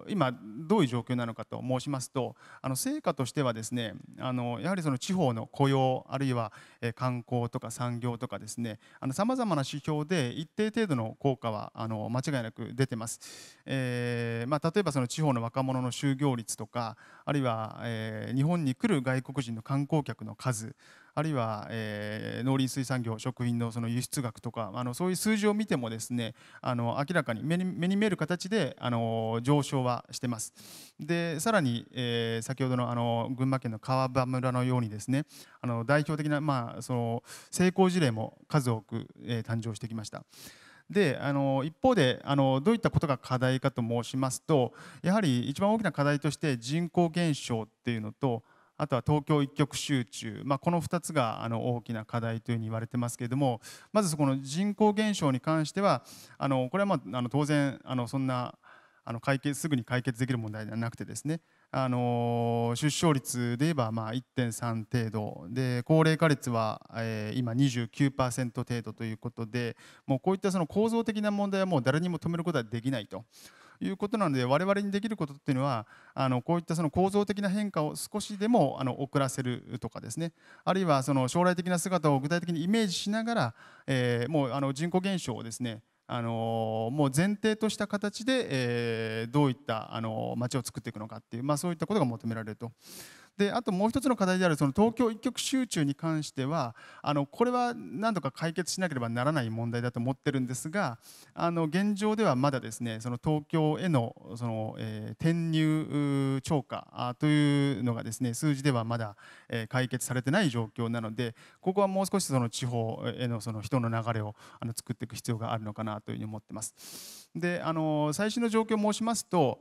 今どういう状況なのかと申しますと、成果としてはですね、やはりその地方の雇用、あるいは観光とか産業とかですね、さまざまな指標で一定程度の効果は間違いなく出てます。例えばその地方の若者の就業率とか、あるいは日本に来る外国人の観光客の数、あるいは農林水産業、食品のその輸出額とか、そういう数字を見てもですね、明らかに目に見える形で上昇はしてます。でさらに、先ほどの群馬県の川場村のようにですね、代表的なその成功事例も数多く誕生してきました。で一方でどういったことが課題かと申しますと、やはり一番大きな課題として人口減少っていうのと、あとは東京一極集中、この2つが大きな課題というふうに言われてますけれども、まずそこの人口減少に関してはこれは当然そんなすぐに解決できる問題ではなくてですね、出生率で言えば1.3程度で、高齢化率は今29% 程度ということで、もうこういったその構造的な問題はもう誰にも止めることはできないということなので、我々にできることっていうのはこういったその構造的な変化を少しでも遅らせるとかですね、あるいはその将来的な姿を具体的にイメージしながら、もう人口減少をですねもう前提とした形で、どういった街を作っていくのかっていう、そういったことが求められると。であともう一つの課題であるその東京一極集中に関してはこれは何とか解決しなければならない問題だと思ってるんですが、現状ではまだですねその東京への転入超過というのがですね数字ではまだ解決されてない状況なので、ここはもう少しその地方へのその人の流れを作っていく必要があるのかなというふうに思ってます。で最新の状況を申しますと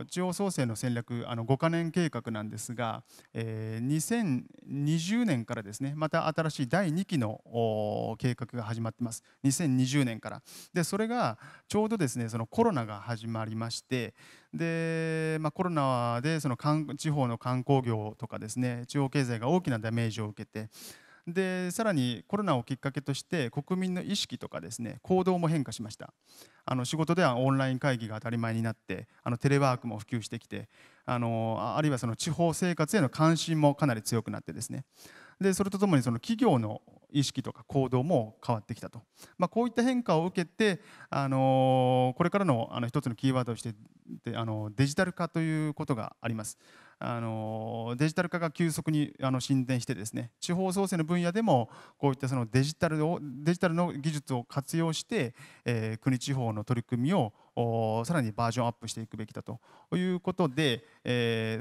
地方創生の戦略5カ年計画なんですが、2020年からですねまた新しい第2期の計画が始まってます。2020年からで、それがちょうどですねそのコロナが始まりまして、で、コロナでその地方の観光業とかですね地方経済が大きなダメージを受けて、でさらにコロナをきっかけとして国民の意識とかですね行動も変化しました。仕事ではオンライン会議が当たり前になってテレワークも普及してきてあるいはその地方生活への関心もかなり強くなってですね、でそれとともにその企業の意識とか行動も変わってきたと、こういった変化を受けて、これからの一つのキーワードとしてデジタル化ということがあります。デジタル化が急速に進展してですね地方創生の分野でもこういったそのデジタルの技術を活用して、国地方の取り組みをさらにバージョンアップしていくべきだということで、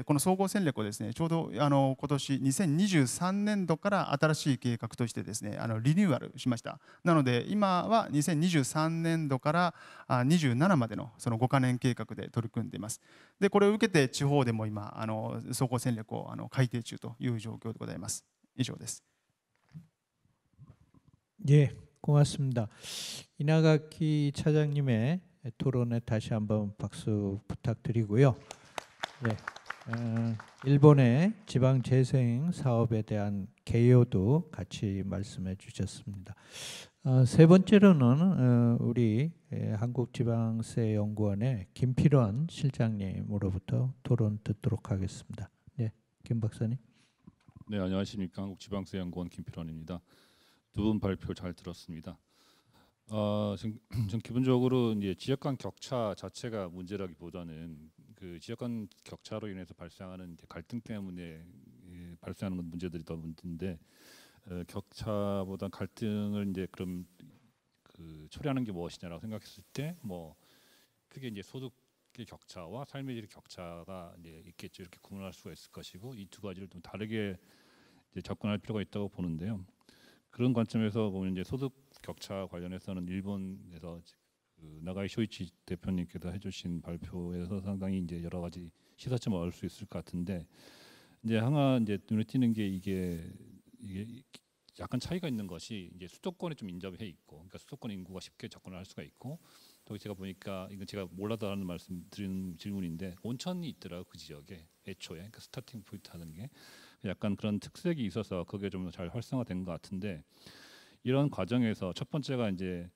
この総合戦略をですねちょうど今年2023年度から新しい計画としてですねリニューアルしました。なので今は2023年度から27までのその5カ年計画で取り組んでいます。でこれを受けて地方でも今総合戦略を改定中という状況でございます。以上です。 예, 고맙습니다. 이나가키 차장님의 토론에 다시 한번 박수 부탁드리고요. 네, 일본의 지방 재생 사업에 대한 개요도 같이 말씀해 주셨습니다. 세 번째로는 우리 한국지방세연구원의 김필원 실장님으로부터 토론 듣도록 하겠습니다. 네, 김 박사님. 네, 안녕하십니까. 한국지방세연구원 김필원입니다. 두 분 발표 잘 들었습니다. 전 기본적으로 이제 지역 간 격차 자체가 문제라기보다는 그 지역 간 격차로 인해서 발생하는 이제 갈등 때문에 발생하는 문제들이 더 문제인데, 격차보다 갈등을 이제 그럼 그 처리하는 게 무엇이냐라고 생각했을 때 뭐 크게 이제 소득의 격차와 삶의 질의 격차가 이제 있겠죠. 이렇게 구분할 수가 있을 것이고, 이 두 가지를 좀 다르게 이제 접근할 필요가 있다고 보는데요. 그런 관점에서 보면 이제 소득 격차 관련해서는 일본에서 그 나가이 쇼이치 대표님께서 해주신 발표에서 상당히 이제 여러 가지 시사점을 얻을 수 있을 것 같은데, 이제 하나 이제 눈에 띄는 게 이게 약간 차이가 있는 것이 이제 수도권에 좀 인접해 있고, 그러니까 수도권 인구가 쉽게 접근을 할 수가 있고, 또 제가 보니까 이건 제가 몰라다라는 말씀 드리는 질문인데 온천이 있더라고 그 지역에 애초에, 그러니까 스타팅 포인트 하는 게 약간 그런 특색이 있어서 그게 좀 잘 활성화된 것 같은데, 이런 과정에서 첫 번째가 이제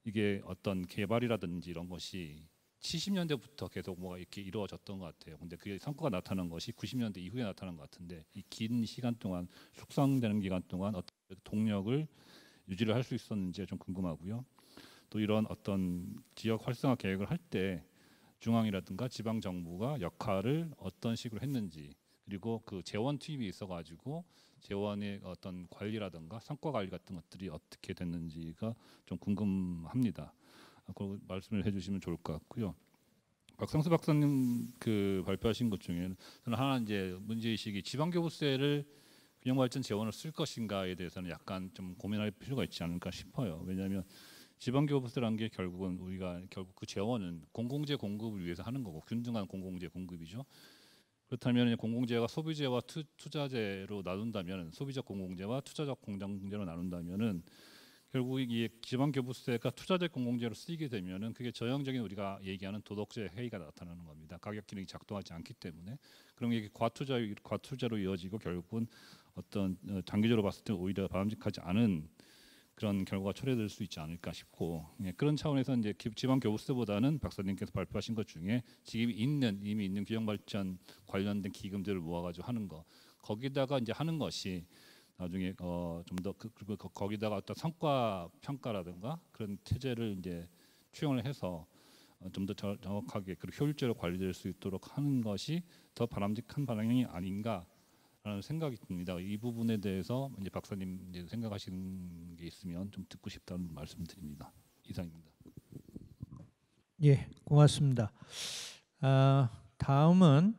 이게 어떤 개발이라든지 이런 것이 70년대부터 계속 뭐가 이렇게 이루어졌던 것 같아요. 근데 그게 성과가 나타난 것이 90년대 이후에 나타난 것 같은데, 이 긴 시간 동안 숙성되는 기간 동안 어떤 동력을 유지를 할 수 있었는지 좀 궁금하고요. 또 이런 어떤 지역 활성화 계획을 할 때 중앙이라든가 지방 정부가 역할을 어떤 식으로 했는지, 그리고 그 재원 투입이 있어가지고 재원의 어떤 관리라든가 성과 관리 같은 것들이 어떻게 됐는지가 좀 궁금합니다. 그 말씀을 해주시면 좋을 것 같고요. 박상수 박사님 그 발표하신 것 중에 저는 하나 이제 문제의식이 지방교부세를 균형발전 재원을 쓸 것인가에 대해서는 약간 좀 고민할 필요가 있지 않을까 싶어요. 왜냐하면 지방교부세라는 게 결국은 우리가 결국 그 재원은 공공재 공급을 위해서 하는 거고 균등한 공공재 공급이죠. 그렇다면 공공재와 소비재와 투자재로 나눈다면 소비적 공공재와 투자적 공공재로 나눈다면은 결국 이 지방교부세가 투자적 공공재로 쓰이게 되면은 그게 전형적인 우리가 얘기하는 도덕적 해이가 나타나는 겁니다. 가격 기능이 작동하지 않기 때문에 그럼 이게 과투자로 이어지고 결국은 어떤 장기적으로 봤을 때 오히려 바람직하지 않은 그런 결과가 초래될 수 있지 않을까 싶고 그런 차원에서 이제 지방교부세보다는 박사님께서 발표하신 것 중에 지금 이미 있는 균형발전 관련된 기금들을 모아가지고 하는 거 거기다가 이제 하는 것이 나중에 좀 더 그리고 거기다가 어떤 성과 평가라든가 그런 체제를 이제 투영을 해서 좀 더 정확하게 그리고 효율적으로 관리될 수 있도록 하는 것이 더 바람직한 방향이 아닌가라는 생각이 듭니다. 이 부분에 대해서 이제 박사님 이제 생각하시는 게 있으면 좀 듣고 싶다는 말씀드립니다. 이상입니다. 예, 고맙습니다. 다음은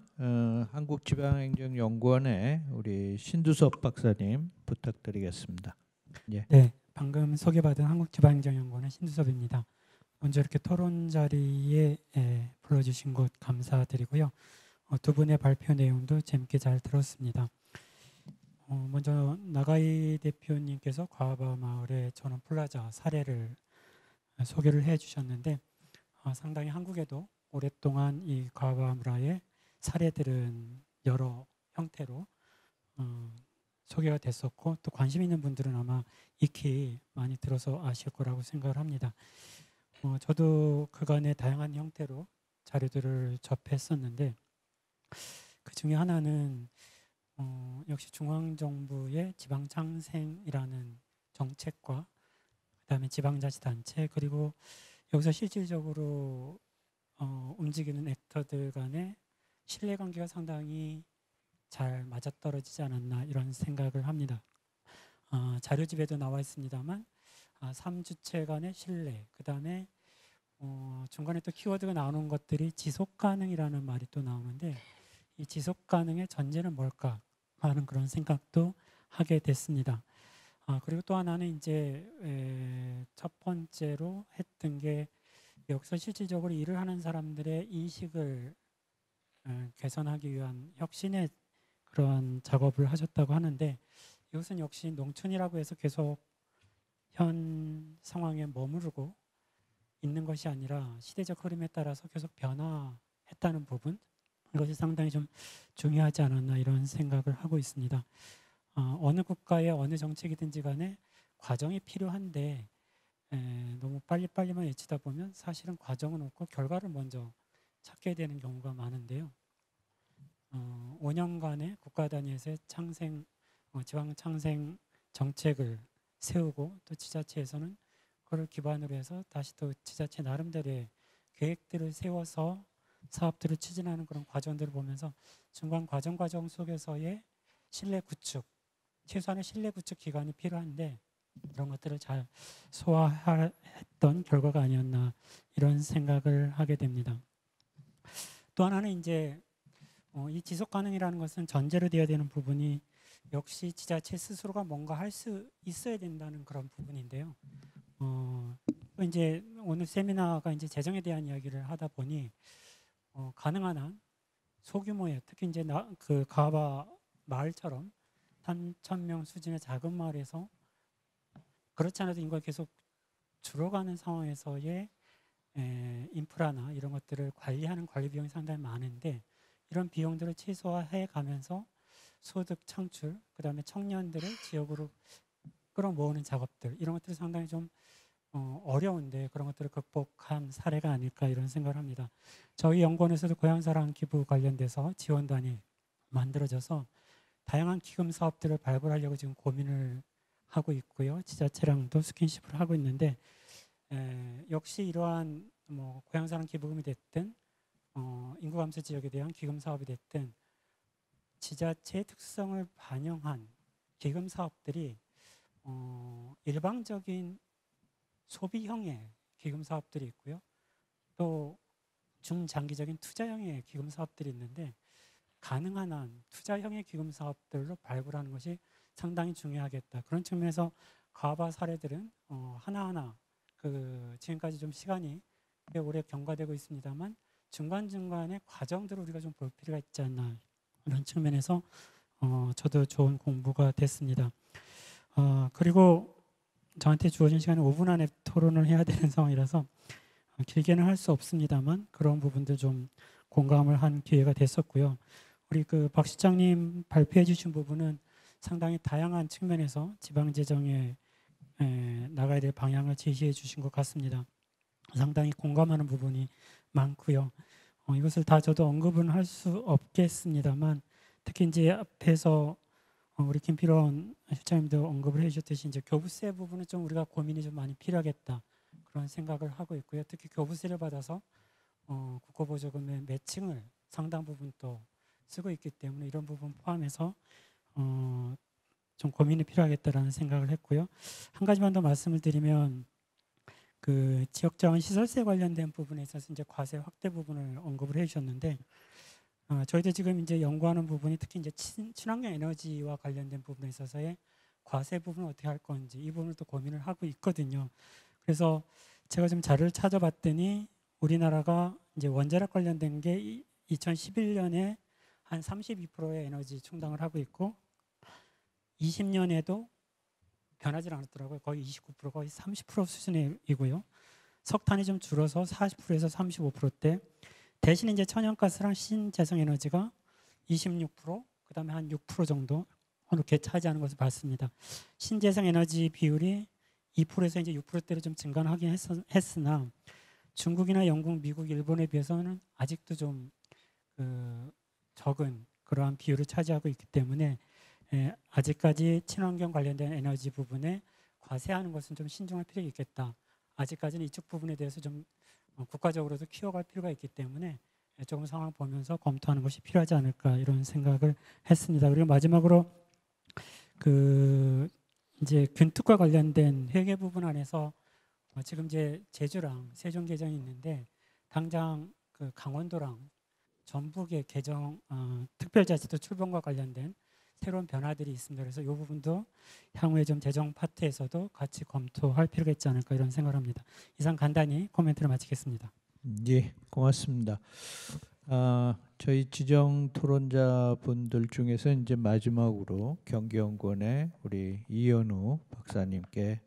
한국지방행정연구원의 우리 신두섭 박사님 부탁드리겠습니다. 예. 네, 방금 소개받은 한국지방행정연구원의 신두섭입니다. 먼저 이렇게 토론 자리에 불러주신 것 감사드리고요. 두 분의 발표 내용도 재밌게 잘 들었습니다. 먼저 나가이 대표님께서 과바 마을의 전원 플라자 사례를 소개를 해주셨는데 상당히 한국에도 오랫동안 이 과바 문화의 사례들은 여러 형태로 소개가 됐었고 또 관심 있는 분들은 아마 익히 많이 들어서 아실 거라고 생각을 합니다. 저도 그간의 다양한 형태로 자료들을 접했었는데 그 중에 하나는 역시 중앙정부의 지방창생이라는 정책과 그다음에 지방자치단체 그리고 여기서 실질적으로 움직이는 액터들 간의 신뢰관계가 상당히 잘 맞아떨어지지 않았나 이런 생각을 합니다. 자료집에도 나와 있습니다만 3주체 간의 신뢰 그다음에 중간에 또 키워드가 나오는 것들이 지속가능이라는 말이 또 나오는데 이 지속가능의 전제는 뭘까 하는 그런 생각도 하게 됐습니다. 그리고 또 하나는 이제 첫 번째로 했던 게 여기서 실질적으로 일을 하는 사람들의 인식을 개선하기 위한 혁신의 그러한 작업을 하셨다고 하는데 이것은 역시 농촌이라고 해서 계속 현 상황에 머무르고 있는 것이 아니라 시대적 흐름에 따라서 계속 변화했다는 부분 이것이 상당히 좀 중요하지 않았나 이런 생각을 하고 있습니다. 어느 국가의 어느 정책이든지 간에 과정이 필요한데 너무 빨리빨리만 외치다 보면 사실은 과정은 없고 결과를 먼저 찾게 되는 경우가 많은데요. 5년간의 국가 단위에서의 지방 창생 정책을 세우고 또 지자체에서는 그걸 기반으로 해서 다시 또 지자체 나름대로의 계획들을 세워서 사업들을 추진하는 그런 과정들을 보면서 중간 과정 속에서의 신뢰 구축, 최소한의 신뢰 구축 기간이 필요한데 이런 것들을 잘 소화했던 결과가 아니었나 이런 생각을 하게 됩니다. 또 하나는 이제 이 지속 가능이라는 것은 전제로 되어야 되는 부분이 역시 지자체 스스로가 뭔가 할 수 있어야 된다는 그런 부분인데요. 이제 오늘 세미나가 이제 재정에 대한 이야기를 하다 보니 가능한 한 소규모의 특히 이제 그 가바 마을처럼 3,000명 수준의 작은 마을에서 그렇지 않아도 인구가 계속 줄어가는 상황에서의 인프라나 이런 것들을 관리하는 관리 비용이 상당히 많은데 이런 비용들을 최소화해 가면서 소득 창출, 그다음에 청년들을 지역으로 끌어모으는 작업들 이런 것들이 상당히 좀 어려운데 그런 것들을 극복한 사례가 아닐까 이런 생각을 합니다. 저희 연구원에서도 고향사랑 기부 관련돼서 지원단이 만들어져서 다양한 기금 사업들을 발굴하려고 지금 고민을 하고 있고요. 지자체랑도 스킨십을 하고 있는데 역시 이러한 뭐 고향사랑 기부금이 됐든 인구 감소 지역에 대한 기금 사업이 됐든 지자체의 특성을 반영한 기금 사업들이 일방적인 소비형의 기금 사업들이 있고요. 또 중장기적인 투자형의 기금 사업들이 있는데 가능한 한 투자형의 기금 사업들로 발굴하는 것이 상당히 중요하겠다. 그런 측면에서 가바 사례들은 하나하나 그 지금까지 좀 시간이 꽤 오래 경과되고 있습니다만 중간중간에 과정들을 우리가 좀 볼 필요가 있지 않나 이런 측면에서 저도 좋은 공부가 됐습니다. 그리고 저한테 주어진 시간은 5분 안에 토론을 해야 되는 상황이라서 길게는 할 수 없습니다만 그런 부분들 좀 공감을 한 기회가 됐었고요. 우리 그 박 실장님 발표해 주신 부분은 상당히 다양한 측면에서 지방재정에 나가야 될 방향을 제시해 주신 것 같습니다. 상당히 공감하는 부분이 많고요. 이것을 다 저도 언급은 할 수 없겠습니다만 특히 이제 앞에서 우리 김필원 실장님도 언급을 해주셨듯이 이제 교부세 부분은 좀 우리가 고민이 좀 많이 필요하겠다 그런 생각을 하고 있고요. 특히 교부세를 받아서 국고보조금의 매칭을 상당 부분 또 쓰고 있기 때문에 이런 부분 포함해서 좀 고민이 필요하겠다라는 생각을 했고요. 한 가지만 더 말씀을 드리면 그 지역자원 시설세 관련된 부분에 있어서 이제 과세 확대 부분을 언급을 해주셨는데 저희도 지금 이제 연구하는 부분이 특히 이제 친환경 에너지와 관련된 부분에 있어서의 과세 부분을 어떻게 할 건지 이 부분을 또 고민을 하고 있거든요. 그래서 제가 좀 자료를 찾아봤더니 우리나라가 이제 원자력 관련된 게 2011년에 한 32%의 에너지 충당을 하고 있고 20년에도 변하지 않았더라고요. 거의 29% 거의 30% 수준이고요. 석탄이 좀 줄어서 40%에서 35%대. 대신 이제 천연가스랑 신재생에너지가 26%, 그다음에 한 6% 정도 이렇게 차지하는 것을 봤습니다. 신재생에너지 비율이 2%에서 이제 6%대로 좀 증가하긴 했으나 중국이나 영국, 미국, 일본에 비해서는 아직도 좀 적은 그러한 비율을 차지하고 있기 때문에 아직까지 친환경 관련된 에너지 부분에 과세하는 것은 좀 신중할 필요가 있겠다. 아직까지는 이쪽 부분에 대해서 좀 국가적으로도 키워갈 필요가 있기 때문에 조금 상황을 보면서 검토하는 것이 필요하지 않을까 이런 생각을 했습니다. 그리고 마지막으로 그 이제 균특과 관련된 회계 부분 안에서 지금 이제 제주랑 세종계정이 있는데 당장 그 강원도랑 전북의 계정 특별자치도 출범과 관련된 새로운 변화들이 있습니다. 그래서 이 부분도 향후에 좀 재정 파트에서도 같이 검토할 필요가 있지 않을까 이런 생각을 합니다. 이상 간단히 코멘트를 마치겠습니다. 예, 고맙습니다. 저희 지정 토론자분들 중에서 이제 마지막으로 경기연구원의 우리 이현우 박사님께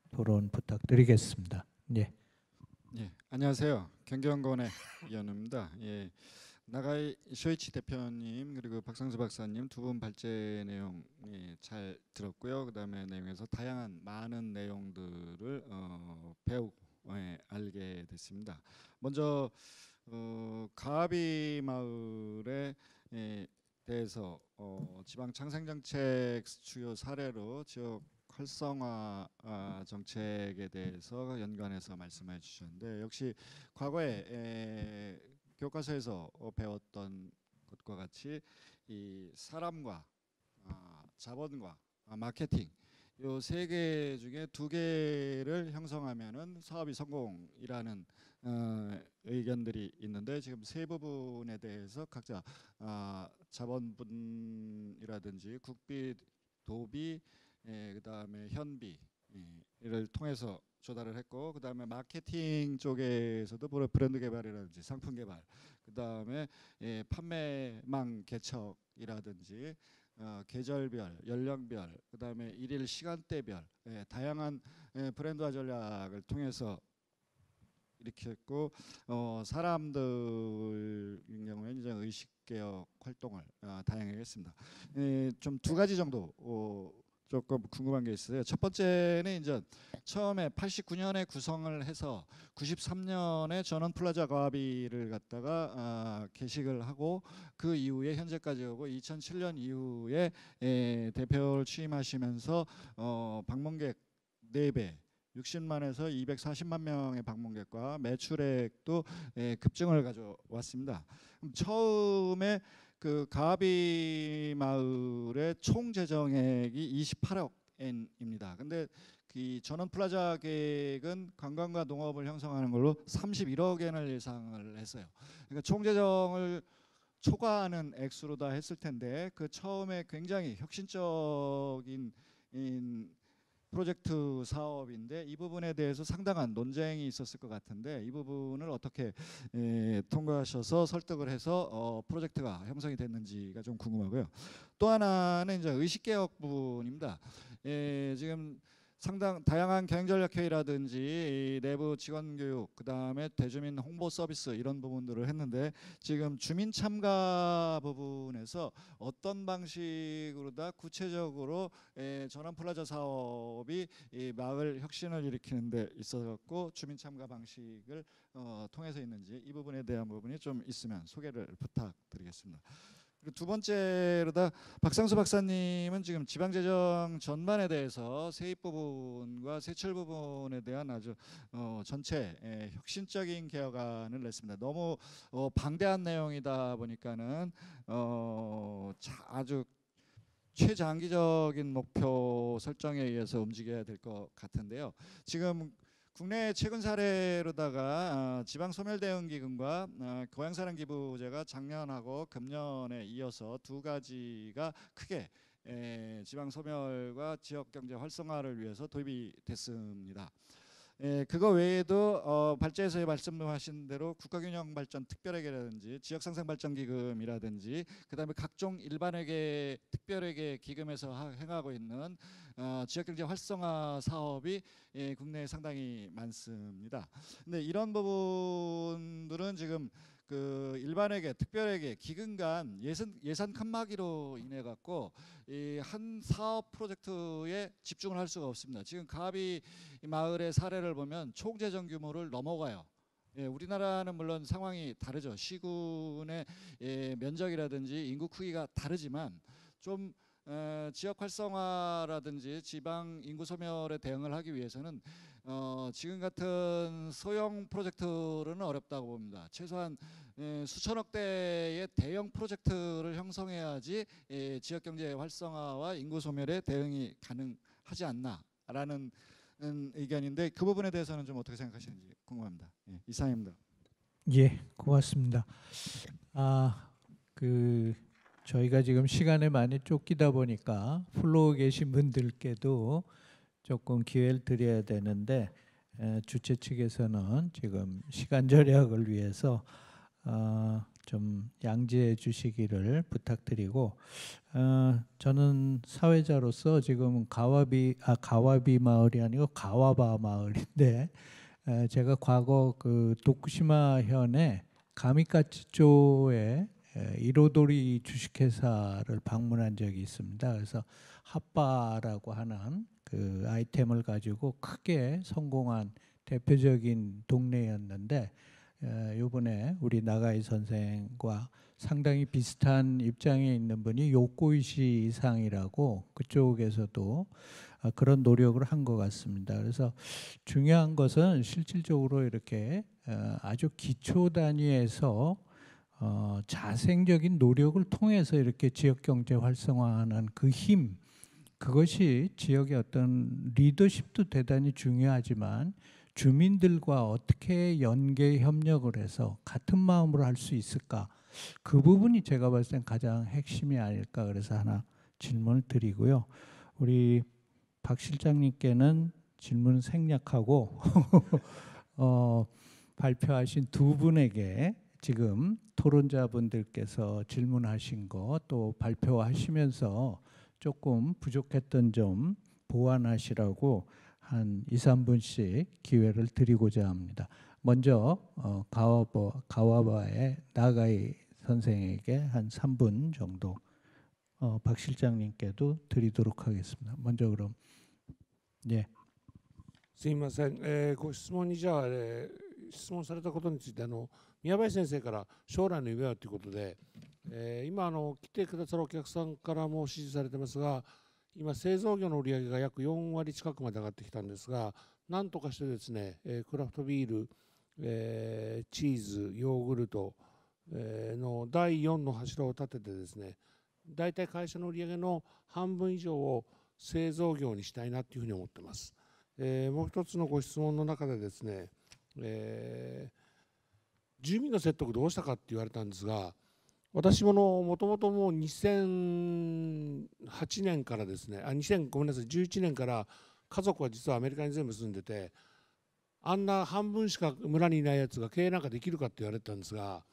토론 부탁드리겠습니다. 예. 예, 안녕하세요. 경기연구원의 이현우입니다. 예, 나가이 쇼이치 대표님 그리고 박상수 박사님 두 분 발제 내용 잘 들었고요. 그다음에 내용에서 다양한 많은 내용들을 배우고 알게 됐습니다. 먼저 가하비 마을에 대해서 지방 창생 정책 주요 사례로 지역 활성화 정책에 대해서 연관해서 말씀해 주셨는데 역시 과거에 교과서에서 배웠던 것과 같이 이 사람과 자본과 마케팅 요 세 개 중에 두 개를 형성하면은 사업이 성공이라는 의견들이 있는데 지금 세 부분에 대해서 각자 자본분이라든지 국비, 도비, 그다음에 현비를 통해서 조달을 했고 그다음에 마케팅 쪽에서도 브랜드 개발이라든지 상품 개발 그다음에 판매망 개척이라든지 계절별, 연령별, 그다음에 일일 시간대별 다양한 브랜드화 전략을 통해서 이렇게 했고 사람들 경우에는 이제 의식개혁 활동을 다양하게 했습니다. 좀 두 가지 정도 조금 궁금한 게 있어요. 첫 번째는 이제 처음에 89년에 구성을 해서 93년에 전원 플라자 가하비를 갖다가 개식을 하고 그 이후에 현재까지 오고 2007년 이후에 대표를 취임하시면서 방문객 4배 60만에서 240만 명의 방문객과 매출액도 급증을 가져왔습니다. 처음에 그 가하비 마을의 총 재정액이 28억 엔입니다. 근데 이 전원 플라자 계획은 관광과 농업을 형성하는 걸로 31억 엔을 예상을 했어요. 그러니까 총 재정을 초과하는 액수로 다 했을 텐데 그 처음에 굉장히 혁신적인 프로젝트 사업인데 이 부분에 대해서 상당한 논쟁이 있었을 것 같은데 이 부분을 어떻게 통과하셔서 설득을 해서 프로젝트가 형성이 됐는지가 좀 궁금하고요. 또 하나는 이제 의식개혁 부분입니다. 지금 상당 다양한 경영전략회의라든지 내부 직원 교육, 그다음에 대주민 홍보 서비스 이런 부분들을 했는데 지금 주민 참가 부분에서 어떤 방식으로다 구체적으로 전환 플라자 사업이 이 마을 혁신을 일으키는 데 있어서 주민 참가 방식을 통해서 있는지 이 부분에 대한 부분이 좀 있으면 소개를 부탁드리겠습니다. 그리고 두 번째로다 박상수 박사님은 지금 지방재정 전반에 대해서 세입 부분과 세출 부분에 대한 아주 전체 혁신적인 개혁안을 냈습니다. 너무 방대한 내용이다 보니까는 아주 최장기적인 목표 설정에 의해서 움직여야 될 것 같은데요. 지금 국내 최근 사례로다가 지방소멸대응기금과 고향사랑기부제가 작년하고 금년에 이어서 두 가지가 크게 지방소멸과 지역경제 활성화를 위해서 도입이 됐습니다. 그거 외에도 발제에서 말씀하신 대로 국가균형발전 특별회계라든지 지역상생발전기금이라든지 그다음에 각종 일반회계 특별회계 기금에서 행하고 있는 지역경제 활성화 사업이 국내에 상당히 많습니다. 근데 이런 부분들은 지금 그 일반회계, 특별회계, 기금 간 예산 칸막이로 인해 갖고 이 한 사업 프로젝트에 집중을 할 수가 없습니다. 지금 가비 마을의 사례를 보면 총 재정 규모를 넘어가요. 우리나라는 물론 상황이 다르죠. 시군의 면적이라든지 인구 크기가 다르지만 좀 지역 활성화라든지 지방 인구 소멸에 대응을 하기 위해서는 지금 같은 소형 프로젝트는 어렵다고 봅니다. 최소한 수천억 대의 대형 프로젝트를 형성해야지 지역 경제 활성화와 인구 소멸에 대응이 가능하지 않나라는 의견인데 그 부분에 대해서는 좀 어떻게 생각하시는지 궁금합니다. 이상입니다. 예, 고맙습니다. 저희가 지금 시간에 많이 쫓기다 보니까 플로우 계신 분들께도 조금 기회를 드려야 되는데 주최 측에서는 지금 시간 절약을 위해서 좀 양지해 주시기를 부탁드리고 저는 사회자로서 지금 가와비 마을이 아니고 가와바 마을인데 제가 과거 그 도쿠시마 현의 가미카츠조에 이로도리 주식회사를 방문한 적이 있습니다. 그래서 핫바라고 하는 그 아이템을 가지고 크게 성공한 대표적인 동네였는데 이번에 우리 나가이 선생과 상당히 비슷한 입장에 있는 분이 요코이시 이상이라고 그쪽에서도 그런 노력을 한 것 같습니다. 그래서 중요한 것은 실질적으로 이렇게 아주 기초 단위에서 자생적인 노력을 통해서 이렇게 지역 경제 활성화하는 그 힘, 그것이 지역의 어떤 리더십도 대단히 중요하지만 주민들과 어떻게 연계 협력을 해서 같은 마음으로 할 수 있을까, 그 부분이 제가 봤을 땐 가장 핵심이 아닐까. 그래서 하나 질문을 드리고요. 우리 박 실장님께는 질문 생략하고 발표하신 두 분에게 지금 토론자분들께서 질문하신 거 또 발표하시면서 조금 부족했던 점 보완하시라고 한 2, 3분씩 기회를 드리고자 합니다. 먼저 가와바의 나가이 선생에게 한 3분 정도 박 실장님께도 드리도록 하겠습니다. 먼저 그럼すみません、ご質問にじゃあ、質問されたことについて宮林先生から将来の夢はということで、今来てくださるお客さんからも指示されてますが、今製造業の売り上げが約4割近くまで上がってきたんですが、なんとかしてですね、クラフトビール、チーズ、ヨーグルト、の第4の柱を立ててですね、大体会社の売り上げの半分以上を製造業にしたいなというふうに思ってます。もう一つのご質問の中でですね、住民の説得どうしたかって言われたんですが、私ももともともう2008年からですね、11年から家族は実はアメリカに全部住んでて、あんな半分しか村にいないやつが経営なんかできるかって言われてたんですが、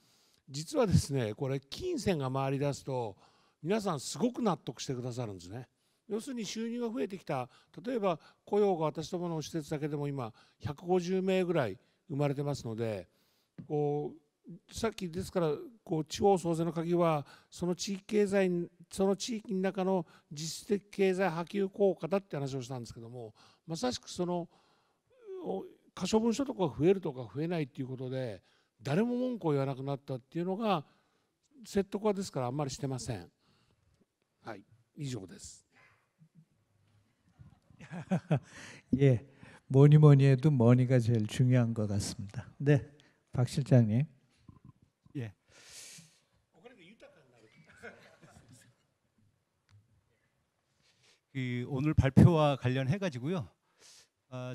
実はですね、これ金銭が回り出すと皆さんすごく納得してくださるんですね。要するに収入が増えてきた、例えば雇用が私どもの施設だけでも今150名ぐらい生まれてますので、こうさっきですからこう地方創生の鍵はその地域経済、その地域の中の実質的経済波及効果だって話をしたんですけども、まさしくその可処分所得が増えるとか増えないっていうことで誰も文句を言わなくなったっていうのが説得はですからあんまりしてません。はい、以上です。예, 뭐니 뭐니 해도 머니가 제일 중요한 것 같습니다. 네, 박 실장님. 예. 그 오늘 발표와 관련해 가지고요.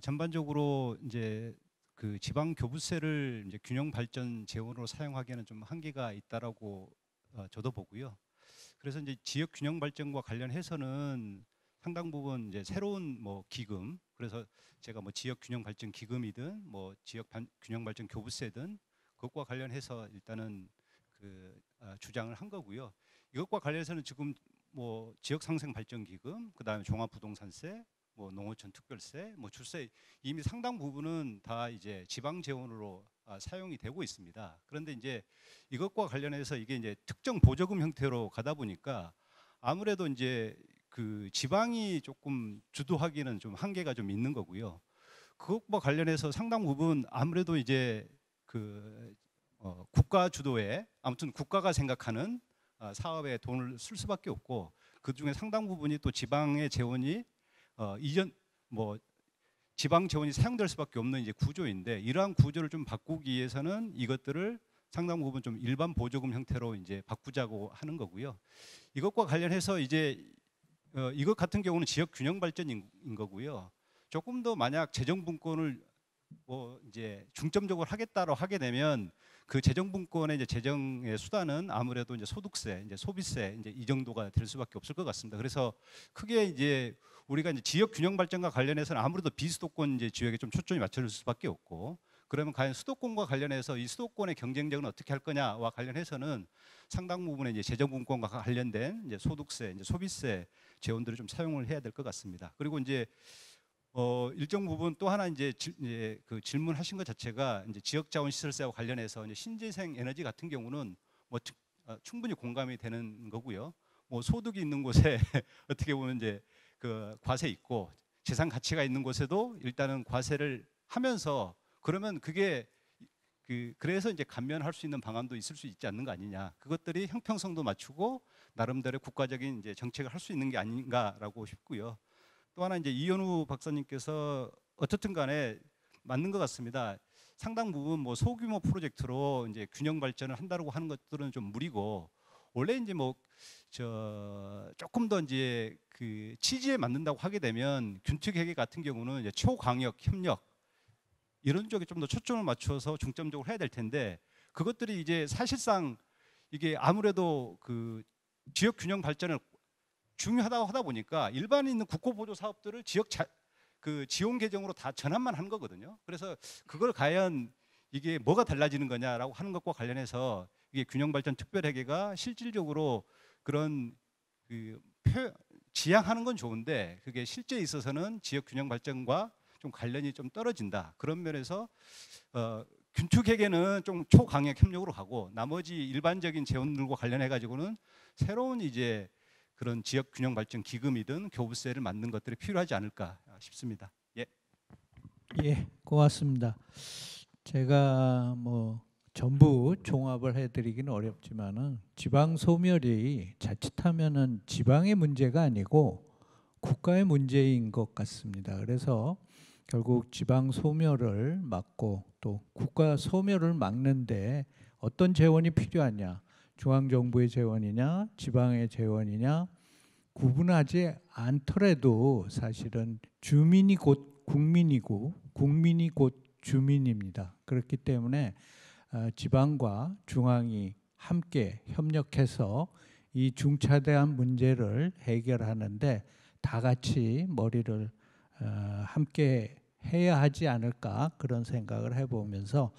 전반적으로 이제 그 지방 교부세를 이제 균형 발전 재원으로 사용하기에는 좀 한계가 있다라고 저도 보고요. 그래서 이제 지역 균형 발전과 관련해서는 상당 부분 이제 새로운 뭐 기금, 그래서 제가 뭐 지역 균형 발전 기금이든 뭐 지역 균형 발전 교부세든 그것과 관련해서 일단은 그 주장을 한 거고요. 이것과 관련해서는 지금 뭐 지역 상생 발전 기금, 그다음에 종합 부동산세, 뭐 농어촌 특별세, 뭐 줄세 이미 상당 부분은 다 이제 지방 재원으로 사용이 되고 있습니다. 그런데 이제 이것과 관련해서 이게 이제 특정 보조금 형태로 가다 보니까 아무래도 이제 그 지방이 조금 주도하기는 좀 한계가 좀 있는 거고요. 그것과 관련해서 상당 부분 아무래도 이제 그 국가 주도의 아무튼 국가가 생각하는 사업에 돈을 쓸 수밖에 없고, 그 중에 상당 부분이 또 지방의 재원이 이전 뭐 지방 재원이 사용될 수밖에 없는 이제 구조인데, 이러한 구조를 좀 바꾸기 위해서는 이것들을 상당 부분 좀 일반 보조금 형태로 이제 바꾸자고 하는 거고요. 이것과 관련해서 이제 이것 같은 경우는 지역 균형 발전인 거고요. 조금 더 만약 재정 분권을 뭐 이제 중점적으로 하겠다로 하게 되면 그 재정 분권의 이제 재정의 수단은 아무래도 이제 소득세, 이제 소비세 이제 이 정도가 될 수밖에 없을 것 같습니다. 그래서 크게 이제 우리가 이제 지역 균형 발전과 관련해서는 아무래도 비수도권 이제 지역에 좀 초점이 맞춰질 수밖에 없고, 그러면 과연 수도권과 관련해서 이 수도권의 경쟁력은 어떻게 할 거냐와 관련해서는 상당 부분의 이제 재정 분권과 관련된 이제 소득세, 이제 소비세 재원들을 좀 사용을 해야 될 것 같습니다. 그리고 이제 일정 부분 또 하나 이제 그 질문하신 것 자체가 이제 지역자원시설세와 관련해서 이제 신재생 에너지 같은 경우는 뭐 충분히 공감이 되는 거고요. 뭐 소득이 있는 곳에 어떻게 보면 이제 그 과세 있고 재산 가치가 있는 곳에도 일단은 과세를 하면서, 그러면 그게 그래서 이제 감면할 수 있는 방안도 있을 수 있지 않는 거 아니냐. 그것들이 형평성도 맞추고 나름대로 국가적인 이제 정책을 할 수 있는 게 아닌가라고 싶고요. 또 하나 이제 이현우 박사님께서 어떻든 간에 맞는 것 같습니다. 상당 부분 뭐 소규모 프로젝트로 이제 균형 발전을 한다고 하는 것들은 좀 무리고, 원래 이제 뭐 조금 더 이제 그 취지에 맞는다고 하게 되면 균특회계 같은 경우는 이제 초광역 협력 이런 쪽에 좀 더 초점을 맞춰서 중점적으로 해야 될 텐데, 그것들이 이제 사실상 이게 아무래도 그 지역 균형 발전을 중요하다고 하다 보니까 일반에 있는 국고 보조 사업들을 그 지원 계정으로 다 전환만 하는 거거든요. 그래서 그걸 과연 이게 뭐가 달라지는 거냐라고 하는 것과 관련해서 이게 균형 발전 특별회계가 실질적으로 그런 그 지향하는 건 좋은데 그게 실제에 있어서는 지역 균형 발전과 좀 관련이 좀 떨어진다. 그런 면에서 균특회계는 좀 초강력 협력으로 가고 나머지 일반적인 재원들과 관련해 가지고는 새로운 이제 그런 지역 균형 발전 기금이든 교부세를 만든 것들이 필요하지 않을까 싶습니다. 예. 예, 고맙습니다. 제가 뭐 전부 종합을 해드리기는 어렵지만은 지방 소멸이 자칫하면은 지방의 문제가 아니고 국가의 문제인 것 같습니다. 그래서 결국 지방 소멸을 막고 또 국가 소멸을 막는데 어떤 재원이 필요하냐, 중앙정부의 재원이냐 지방의 재원이냐 구분하지 않더라도 사실은 주민이 곧 국민이고 국민이 곧 주민입니다. 그렇기 때문에 지방과 중앙이 함께 협력해서 이 중차대한 문제를 해결하는데 다 같이 머리를 함께 해야 하지 않을까 그런 생각을 해보면서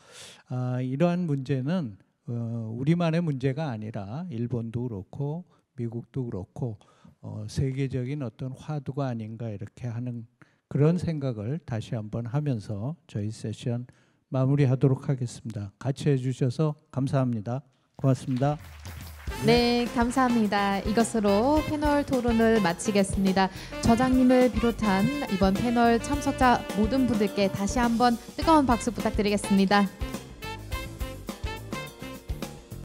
이러한 문제는 우리만의 문제가 아니라 일본도 그렇고 미국도 그렇고 세계적인 어떤 화두가 아닌가 이렇게 하는 그런 생각을 다시 한번 하면서 저희 세션 마무리하도록 하겠습니다. 같이 해주셔서 감사합니다. 고맙습니다. 네, 감사합니다. 이것으로 패널 토론을 마치겠습니다. 저장님을 비롯한 이번 패널 참석자 모든 분들께 다시 한번 뜨거운 박수 부탁드리겠습니다.